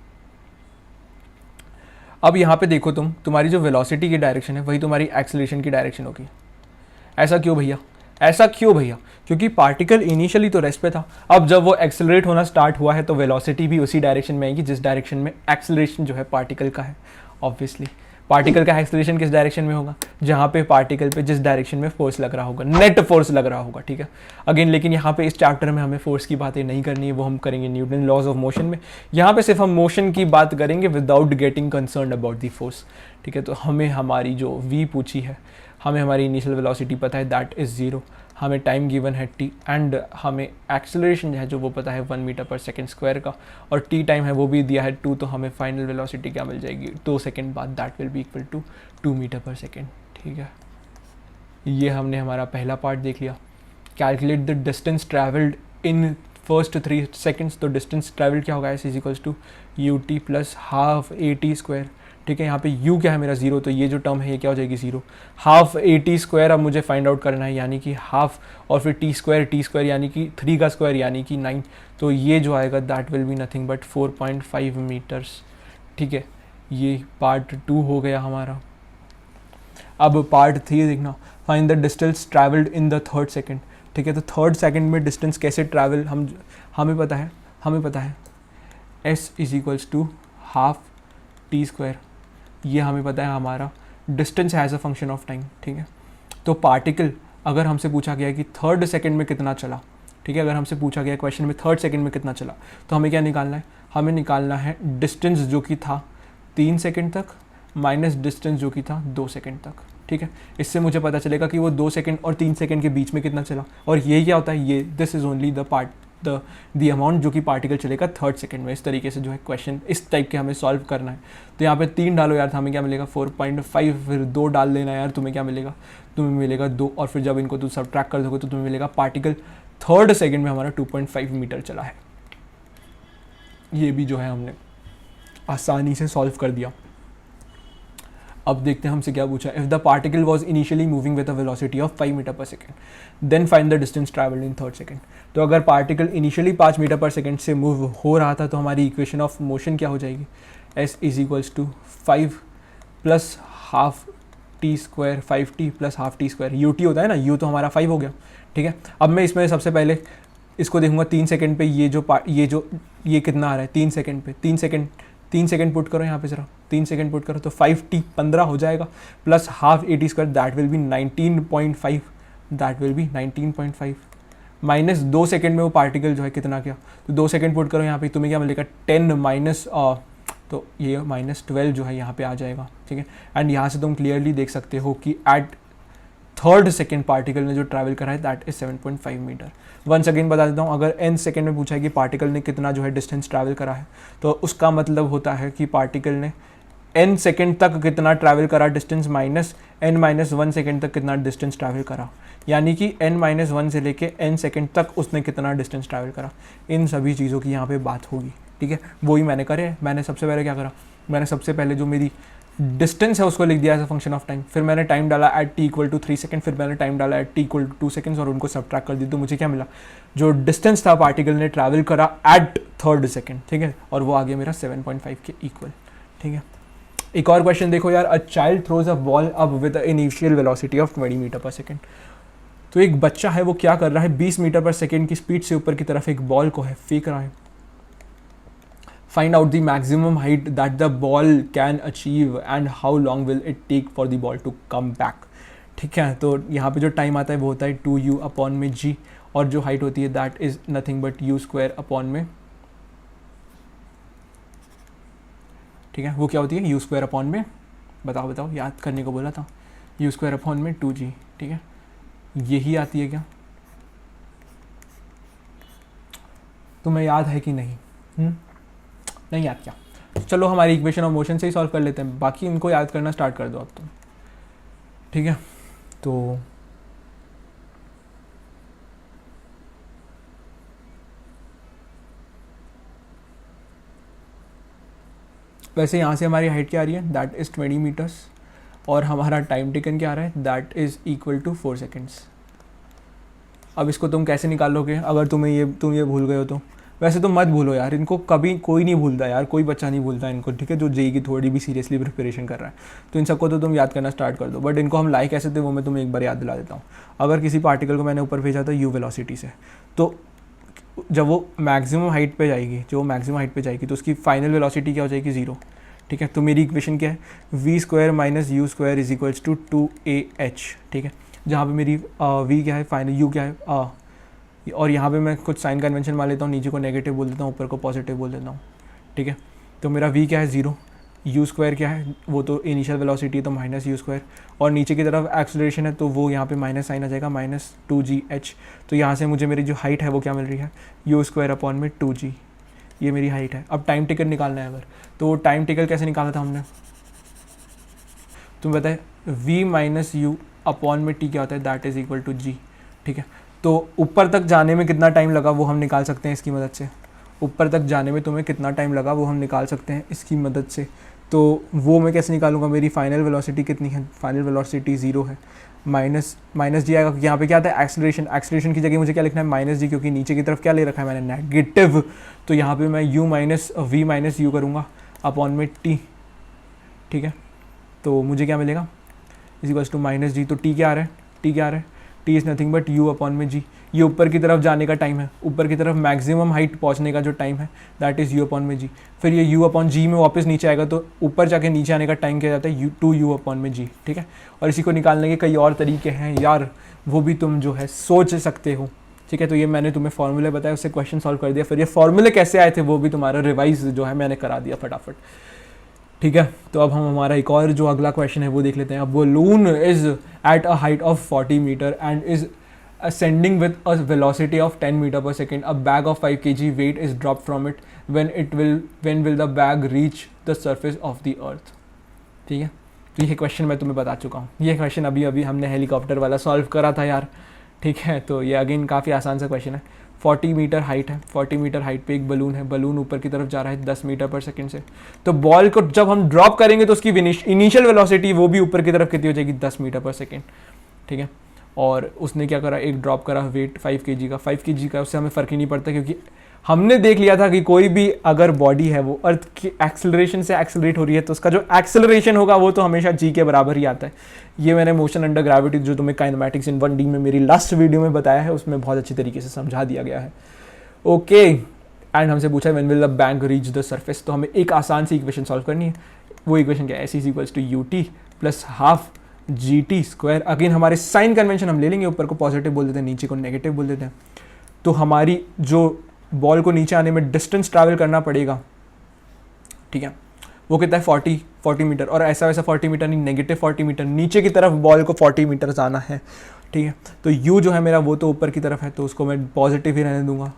अब यहाँ पे देखो तुम्हारी जो वेलोसिटी की डायरेक्शन है वही तुम्हारी एक्सेलरेशन की डायरेक्शन होगी। ऐसा क्यों भैया, ऐसा क्यों भैया, क्योंकि पार्टिकल इनिशियली तो रेस्ट पे था, अब जब वो एक्सेलरेट होना स्टार्ट हुआ है तो वेलोसिटी भी उसी डायरेक्शन में आएगी जिस डायरेक्शन में एक्सेलरेशन जो है पार्टिकल का है। ऑब्वियसली पार्टिकल का एक्सेलरेशन किस डायरेक्शन में होगा, जहाँ पे पार्टिकल पे जिस डायरेक्शन में फोर्स लग रहा होगा, नेट फोर्स लग रहा होगा, ठीक है। अगेन लेकिन यहाँ पे इस चैप्टर में हमें फोर्स की बातें नहीं करनी है, वो हम करेंगे न्यूटन लॉज ऑफ मोशन में। यहाँ पे सिर्फ हम मोशन की बात करेंगे without getting concern about the force, ठीक है। तो हमें हमारी जो v पूछी है, हमें हमारी इनिशियल वेलोसिटी पता है दैट इज़ 0, हमें टाइम गिवन है t, एंड हमें एक्सेलरेशन है जो वो पता है 1 मीटर पर सेकेंड स्क्वायर का, और t टाइम है वो भी दिया है 2, तो हमें फाइनल वेलोसिटी क्या मिल जाएगी 2 सेकेंड बाद, that will be equal to 2 metre per second, ठीक है। ये हमने हमारा पहला पार्ट देख लिया। Calculate the distance travelled in first 3 seconds, तो डिस्टेंस ट्रैवल्ड क्या होगा, is equals to u t plus half a t square, ठीक है। यहाँ पे u क्या है मेरा 0, तो ये जो टर्म है ये क्या हो जाएगी 0, हाफ ए टी स्क्वायर अब मुझे फाइंड आउट करना है, यानी कि हाफ और फिर टी स्क्वायर यानी कि 3 का स्क्वायर यानी कि 9, तो ये जो आएगा that will be nothing but 4.5 metres, ठीक है। ये पार्ट 2 हो गया हमारा। अब पार्ट 3 देखना, find the distance travelled in the third second, ठीक है। तो थर्ड सेकेंड में डिस्टेंस कैसे ट्रैवल, हमें पता है s is equals to half t square, ये हमें पता है हमारा distance as a function of time, ठीक है। तो पार्टिकल अगर हमसे पूछा गया कि थर्ड सेकेंड में कितना चला, ठीक है, अगर हमसे पूछा गया क्वेश्चन में थर्ड सेकेंड में कितना चला, तो हमें क्या निकालना है, हमें निकालना है डिस्टेंस जो कि था 3 सेकेंड तक माइनस डिस्टेंस जो कि था 2 सेकेंड तक, ठीक है। इससे मुझे पता चलेगा कि वो 2 सेकेंड और 3 सेकेंड के बीच में कितना चला, और ये क्या होता है, ये this is only the amount जो कि पार्टिकल चलेगा थर्ड सेकेंड में। इस तरीके से जो है क्वेश्चन इस टाइप के हमें सॉल्व करना है। तो यहाँ पे 3 डालो यार, हमें क्या मिलेगा 4.5, फिर 2 डाल देना यार, तुम्हें क्या मिलेगा, तुम्हें मिलेगा 2, और फिर जब इनको तुम सबट्रैक्ट कर दोगे तो तुम्हें मिलेगा पार्टिकल थर्ड सेकेंड में हमारा 2.5 मीटर चला है। ये भी जो है हमने आसानी से सॉल्व कर दिया। अब देखते हैं हमसे क्या पूछा, if the particle was initially moving with a velocity of 5 metre per second then find the distance travelled in third second. तो अगर particle initially 5 metre per second से मूव हो रहा था तो हमारी इक्वेशन ऑफ मोशन क्या हो जाएगी, s is equals to 5 plus half t square, 5t plus half t square, ut होता है ना, u तो हमारा 5 हो गया, ठीक है। अब मैं इसमें सबसे पहले इसको देखूंगा 3 सेकेंड पे, ये कितना आ रहा है 3 सेकेंड पे, 3 सेकेंड पुट करो यहाँ पे जरा, 3 सेकेंड पुट करो तो 5t 15 हो जाएगा, plus half a t square that will B 19.5, that will B 19.5, minus 2 second में वो पार्टिकल जो है कितना क्या, तो 2 सेकेंड पुट करो यहाँ पे, तुम्हें क्या मिलेगा 10 माइनस, तो ये -12 जो है यहाँ पे आ जाएगा, ठीक है। एंड यहाँ से तुम क्लियरली देख सकते हो कि एट थर्ड सेकेंड पार्टिकल ने जो ट्रैवल करा है that is 7.5 metre. Once again बता देता हूँ, अगर n सेकेंड में पूछा है कि पार्टिकल ने कितना जो है डिस्टेंस ट्रैवल करा है, तो उसका मतलब होता है कि पार्टिकल ने n सेकेंड तक कितना ट्रैवल करा distance, minus n minus 1 second तक कितना डिस्टेंस ट्रैवल करा, यानी कि n माइनस 1 से लेके n सेकेंड तक उसने कितना डिस्टेंस ट्रैवल करा। इन सभी चीज़ों की यहाँ पे बात होगी, ठीक है। वही मैंने करे, मैंने सबसे पहले क्या करा, मैंने सबसे पहले जो मेरी डिस्टेंस है उसको लिख दिया as a function of time, फिर मैंने टाइम डाला at t equal to 3 second, फिर मैंने टाइम डाला at t equal to 2 seconds और उनको सबट्रैक्ट कर दी, तो मुझे क्या मिला, जो डिस्टेंस था पार्टिकल ने ट्रैवल करा एट थर्ड सेकेंड, ठीक है, और वो आ गया मेरा 7.5 के इक्वल, ठीक है। एक और क्वेश्चन देखो यार, a child throws a ball up with initial velocity of 20 metre per second. तो एक बच्चा है वो क्या कर रहा है, 20 मीटर पर सेकेंड की स्पीड से ऊपर की तरफ एक बॉल को है फेंक रहा है। Find out the maximum height that the ball can achieve and how long will it take for the ball to come back. ठीक है, तो यहाँ पे जो टाइम आता है वो होता है 2u अपॉन में g, और जो हाइट होती है that is nothing but u square upon में, ठीक है, वो क्या होती है u स्क्वायर अपॉन में, बताओ बताओ, याद करने को बोला था, u स्क्वायर अपॉन में 2g। ठीक है, यही आती है क्या, तुम्हें याद है कि नहीं? नहीं याद क्या? चलो हमारी इक्वेशन ऑफ मोशन से ही सॉल्व कर लेते हैं, बाकी इनको याद करना स्टार्ट कर दो अब तुम। ठीक है, तो वैसे यहाँ से हमारी हाइट क्या आ रही है, दैट इज़ 20 मीटर्स, और हमारा टाइम टेकन क्या आ रहा है, that is equal to 4 seconds. अब इसको तुम कैसे निकालोगे, अगर तुम ये भूल गए हो तो? वैसे तो मत भूलो यार, इनको कभी कोई नहीं भूलता यार, कोई बच्चा नहीं भूलता इनको, ठीक है, जो जेई की थोड़ी भी सीरियसली प्रिपरेशन कर रहा है। तो इन सबको तो तुम याद करना स्टार्ट कर दो, बट इनको हम लाइक कैसे थे वो मैं तुम्हें एक बार याद दिला देता हूँ। अगर किसी पार्टिकल को मैंने ऊपर भेजा था u वेलोसिटी से, तो जब वो मैक्सिमम हाइट पे जाएगी तो उसकी फाइनल वेलोसिटी क्या हो जाएगी, 0। ठीक है, तो मेरी इक्वेशन क्या है, v square minus u square is equals to 2ah। ठीक है, जहाँ पे मेरी v क्या है, फाइनल u क्या है, और यहाँ पे मैं कुछ साइन कन्वेंशन मान लेता हूँ, नीचे को नेगेटिव बोल देता हूँ, ऊपर को पॉजिटिव बोल देता हूँ। ठीक है, तो मेरा v क्या है, 0, u स्क्वायर क्या है, वो तो इनिशियल वेलोसिटी है तो माइनस यू स्क्वायर, और नीचे की तरफ एक्सेलरेशन है तो वो यहाँ पे माइनस साइन आ जाएगा, माइनस 2gh। तो यहाँ से मुझे मेरी जो हाइट है वो क्या मिल रही है, u स्क्वायर अपॉन में 2g, ये मेरी हाइट है। अब टाइम टेकन निकालना है अगर, तो टाइम टेकन कैसे निकाला था हमने, तुम्हें बताए, v माइनस यू अपॉन में t क्या होता है, that is equal to g। ठीक है, तो ऊपर तक जाने में कितना टाइम लगा वो हम निकाल सकते हैं इसकी मदद से, ऊपर तक जाने में तुम्हें कितना टाइम लगा वो हम निकाल सकते हैं इसकी मदद से। तो वो मैं कैसे निकालूंगा, मेरी फाइनल वेलोसिटी कितनी है, फाइनल वेलोसिटी 0 है, माइनस जी आएगा, यहाँ पे क्या आता है, एक्सेलरेशन की जगह मुझे क्या लिखना है, माइनस जी, क्योंकि नीचे की तरफ क्या ले रखा है मैंने, नेगेटिव। तो यहाँ पे मैं u minus v minus u करूँगा अपॉन में t। ठीक है, तो मुझे क्या मिलेगा, is equals to minus g. तो t क्या आ रहा है, t is nothing but u upon में g। ये ऊपर की तरफ जाने का टाइम है, ऊपर की तरफ मैक्सिमम हाइट पहुंचने का जो टाइम है दैट इज़ u अपॉन में g। फिर ये u अपॉन g में वापस नीचे आएगा, तो ऊपर जाके नीचे आने का टाइम क्या जाता है, 2u अपॉन में g। ठीक है, और इसी को निकालने के कई और तरीके हैं यार, वो भी तुम जो है सोच सकते हो। ठीक है, तो ये मैंने तुम्हें फॉर्मूले बताया, उससे क्वेश्चन सॉल्व कर दिया, फिर ये फॉर्मूले कैसे आए थे वो भी तुम्हारा रिवाइज जो है मैंने करा दिया फटाफट। ठीक है, तो अब हम हमारा एक और जो अगला क्वेश्चन है वो देख लेते हैं। अब balloon is at a height of 40 metre and is ascending with a velocity of 10 meter per second. A bag of 5 kg weight is dropped from it. When will the bag reach the surface of the earth? ठीक है, तो ये question मैं तुम्हें बता चुका हूँ, ये क्वेश्चन अभी हमने हेलीकॉप्टर वाला सॉल्व करा था यार। ठीक है, तो ये अगेन काफ़ी आसान सा क्वेश्चन है। 40 मीटर हाइट है, 40 मीटर हाइट पे एक बलून है, बलून ऊपर की तरफ जा रहा है 10 मीटर पर सेकंड से। तो बॉल को जब हम ड्रॉप करेंगे तो उसकी इनिशियल वेलोसिटी वो भी ऊपर की तरफ कितनी हो जाएगी, 10 मीटर पर सेकंड। ठीक है, और उसने क्या करा, एक ड्रॉप करा, वेट 5 kg का, 5 kg का, उससे हमें फ़र्क ही नहीं पड़ता, क्योंकि हमने देख लिया था कि कोई भी अगर बॉडी है वो अर्थ की एक्सेलरेशन से एक्सेलरेट हो रही है तो उसका जो एक्सेलरेशन होगा वो तो हमेशा g के बराबर ही आता है। ये मैंने मोशन अंडर ग्रेविटी जो तुम्हें काइनेमैटिक्स इन 1D में मेरी लास्ट वीडियो में बताया है उसमें बहुत अच्छी तरीके से समझा दिया गया है। ओके, एंड हमसे पूछा when will the bank reach the surface, तो हमें एक आसान सी इक्वेशन सॉल्व करनी है। वो इक्वेशन क्या है, s is equals to ut plus half gt square. Again हमारे साइन कन्वेंशन हम ले लेंगे, ऊपर को पॉजिटिव बोल देते हैं, नीचे को नेगेटिव बोल देते हैं। तो हमारी जो बॉल को नीचे आने में डिस्टेंस ट्रैवल करना पड़ेगा, ठीक है, वो कितना है, 40 मीटर, और ऐसा वैसा 40 मीटर नहीं, नेगेटिव 40 मीटर, नीचे की तरफ बॉल को 40 मीटर जाना है। ठीक है, तो u जो है मेरा वो तो ऊपर की तरफ है, तो उसको मैं पॉजिटिव ही रहने दूंगा।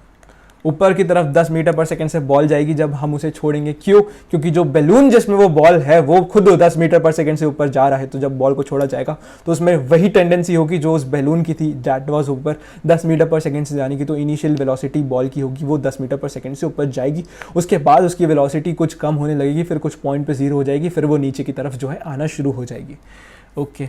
ऊपर की तरफ 10 मीटर पर सेकंड से बॉल जाएगी जब हम उसे छोड़ेंगे, क्यों, क्योंकि जो बैलून जिसमें वो बॉल है वो खुद 10 मीटर पर सेकंड से ऊपर जा रहा है, तो जब बॉल को छोड़ा जाएगा तो उसमें वही टेंडेंसी होगी जो उस बैलून की थी, दैट वाज ऊपर 10 मीटर पर सेकंड से जाने की। तो इनिशियल वेलोसिटी बॉल की होगी वो 10 मीटर पर सेकंड से ऊपर जाएगी, उसके बाद उसकी वेलोसिटी कुछ कम होने लगेगी, फिर कुछ पॉइंट पे 0 हो जाएगी, फिर वो नीचे की तरफ जो है आना शुरू हो जाएगी। ओके,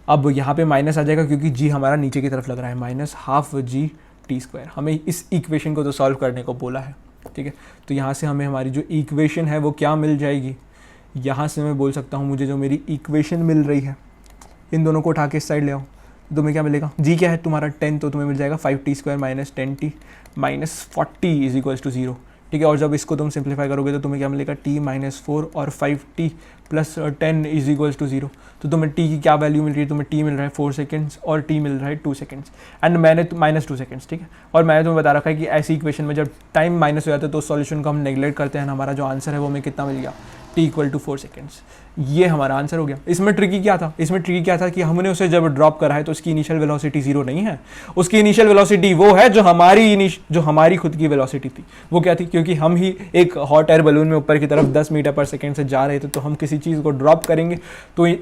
अब यहाँ पे माइनस आ जाएगा क्योंकि जी हमारा नीचे की तरफ लग रहा है, minus half G T square. हमें इस इक्वेशन को तो सॉल्व करने को बोला है। ठीक है, तो यहाँ से हमें हमारी जो इक्वेशन है वो क्या मिल जाएगी, यहाँ से मैं बोल सकता हूँ मुझे जो मेरी इक्वेशन मिल रही है, इन दोनों को उठा के इस साइड ले आओ, तुम्हें क्या मिलेगा, जी क्या है तुम्हारा 10, तो तुम्हें मिल जाएगा 5t² minus 10t minus 40 is equals to 0। ठीक है, और जब इसको तुम सिंप्लीफाई करोगे तो तुम्हें क्या मिलेगा, t माइनस 4 और 5t plus 10 is equals to 0। तो तुम्हें t की क्या वैल्यू मिल रही है, तुम्हें t मिल रहा है 4 सेकेंड्स और t मिल रहा है 2 सेकेंड्स एंड मैंने माइनस 2 सेकेंड्स। ठीक है, और मैंने तुम्हें बता रखा है कि ऐसी इक्वेशन में जब टाइम माइनस हो जाता है तो सॉल्यूशन को हम नेगलेक्ट करते हैं, हमारा जो आंसर है वो हमें कितना मिल गया, t इक्वल टू 4 सेकेंड्स। ये हमारा आंसर हो गया। इसमें ट्रिकी क्या था, इसमें ट्रिकी क्या था कि हमने उसे जब ड्रॉप करा है तो उसकी इनिशियल वेलोसिटी 0 नहीं है, उसकी इनिशियल वेलोसिटी वो है जो हमारी खुद की वेलोसिटी थी। वो क्या थी, क्योंकि हम ही एक हॉट एयर बलून में ऊपर की तरफ 10 मीटर पर सेकेंड से जा रहे थे, तो हम किसी चीज़ को ड्रॉप करेंगे तो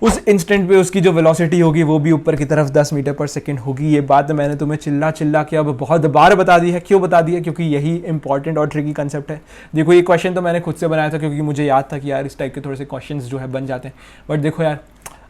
उस इंस्टेंट पे उसकी जो वेलोसिटी होगी वो भी ऊपर की तरफ 10 मीटर पर सेकेंड होगी। ये बात मैंने तुम्हें चिल्ला के अब बहुत बार बता दी है। क्यों बता दी है, क्योंकि यही इंपॉर्टेंट और ट्रिकी कंसेप्ट है। देखो ये क्वेश्चन तो मैंने खुद से बनाया था क्योंकि मुझे याद था कि यार इस टाइप के थोड़े से क्वेश्चंस जो है बन जाते हैं। बट देखो यार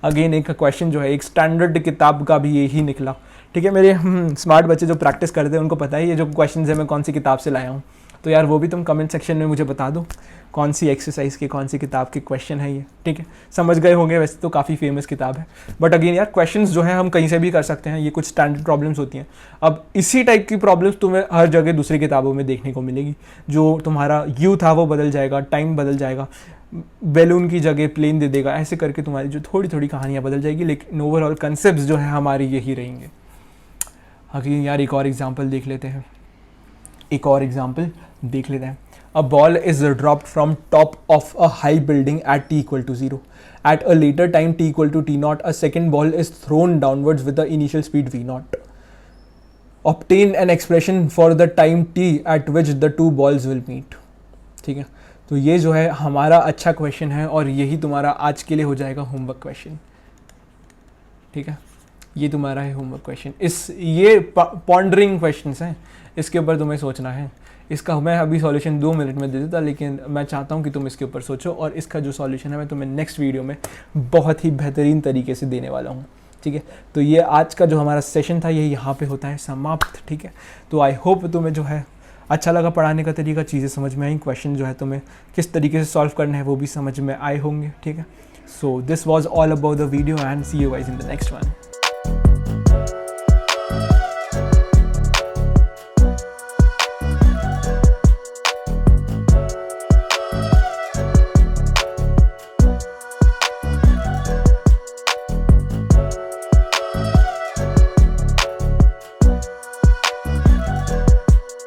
अगेन एक क्वेश्चन जो है एक स्टैंडर्ड किताब का भी यही निकला। ठीक है, मेरे स्मार्ट बच्चे जो प्रैक्टिस करते हैं उनको पता है ये जो क्वेश्चन है मैं कौन सी किताब से लाया हूँ। तो यार वो भी तुम कमेंट सेक्शन में मुझे बता दो कौन सी एक्सरसाइज के कौन सी किताब के क्वेश्चन है ये। ठीक है, समझ गए होंगे, वैसे तो काफ़ी फेमस किताब है। बट अगेन यार क्वेश्चंस जो है हम कहीं से भी कर सकते हैं, ये कुछ स्टैंडर्ड प्रॉब्लम्स होती हैं। अब इसी टाइप की प्रॉब्लम्स तुम्हें हर जगह दूसरी किताबों में देखने को मिलेगी। जो तुम्हारा यू था वो बदल जाएगा, टाइम बदल जाएगा, बैलून की जगह प्लेन दे देगा, ऐसे करके तुम्हारी जो थोड़ी थोड़ी कहानियाँ बदल जाएगी, लेकिन ओवरऑल कंसेप्ट जो है हमारी यही रहेंगे। अगेन यार एक और एग्जाम्पल देख लेते हैं, A ball is dropped from top of a high building at t equal to 0. At a later time t equal to t0, a second ball is thrown downwards with the initial speed v0. Obtain an expression for the time t at which the two balls will meet. ठीक है, तो ये जो है हमारा अच्छा question है और यही तुम्हारा आज के लिए हो जाएगा होमवर्क क्वेश्चन। ठीक है, ये तुम्हारा है होमवर्क क्वेश्चन। ये पॉन्डरिंग क्वेश्चंस हैं, इसके ऊपर तुम्हें सोचना है। इसका मैं अभी सॉल्यूशन 2 मिनट में दे देता, लेकिन मैं चाहता हूँ कि तुम इसके ऊपर सोचो और इसका जो सॉल्यूशन है मैं तुम्हें नेक्स्ट वीडियो में बहुत ही बेहतरीन तरीके से देने वाला हूँ। ठीक है, तो ये आज का जो हमारा सेशन था ये यहाँ पे होता है समाप्त। ठीक है, तो आई होप तुम्हें जो है अच्छा लगा पढ़ाने का तरीका, चीज़ें समझ में आई, क्वेश्चन जो है तुम्हें किस तरीके से सॉल्व करना है वो भी समझ में आए होंगे। ठीक है, so this was all about the video and see you guys in the next one.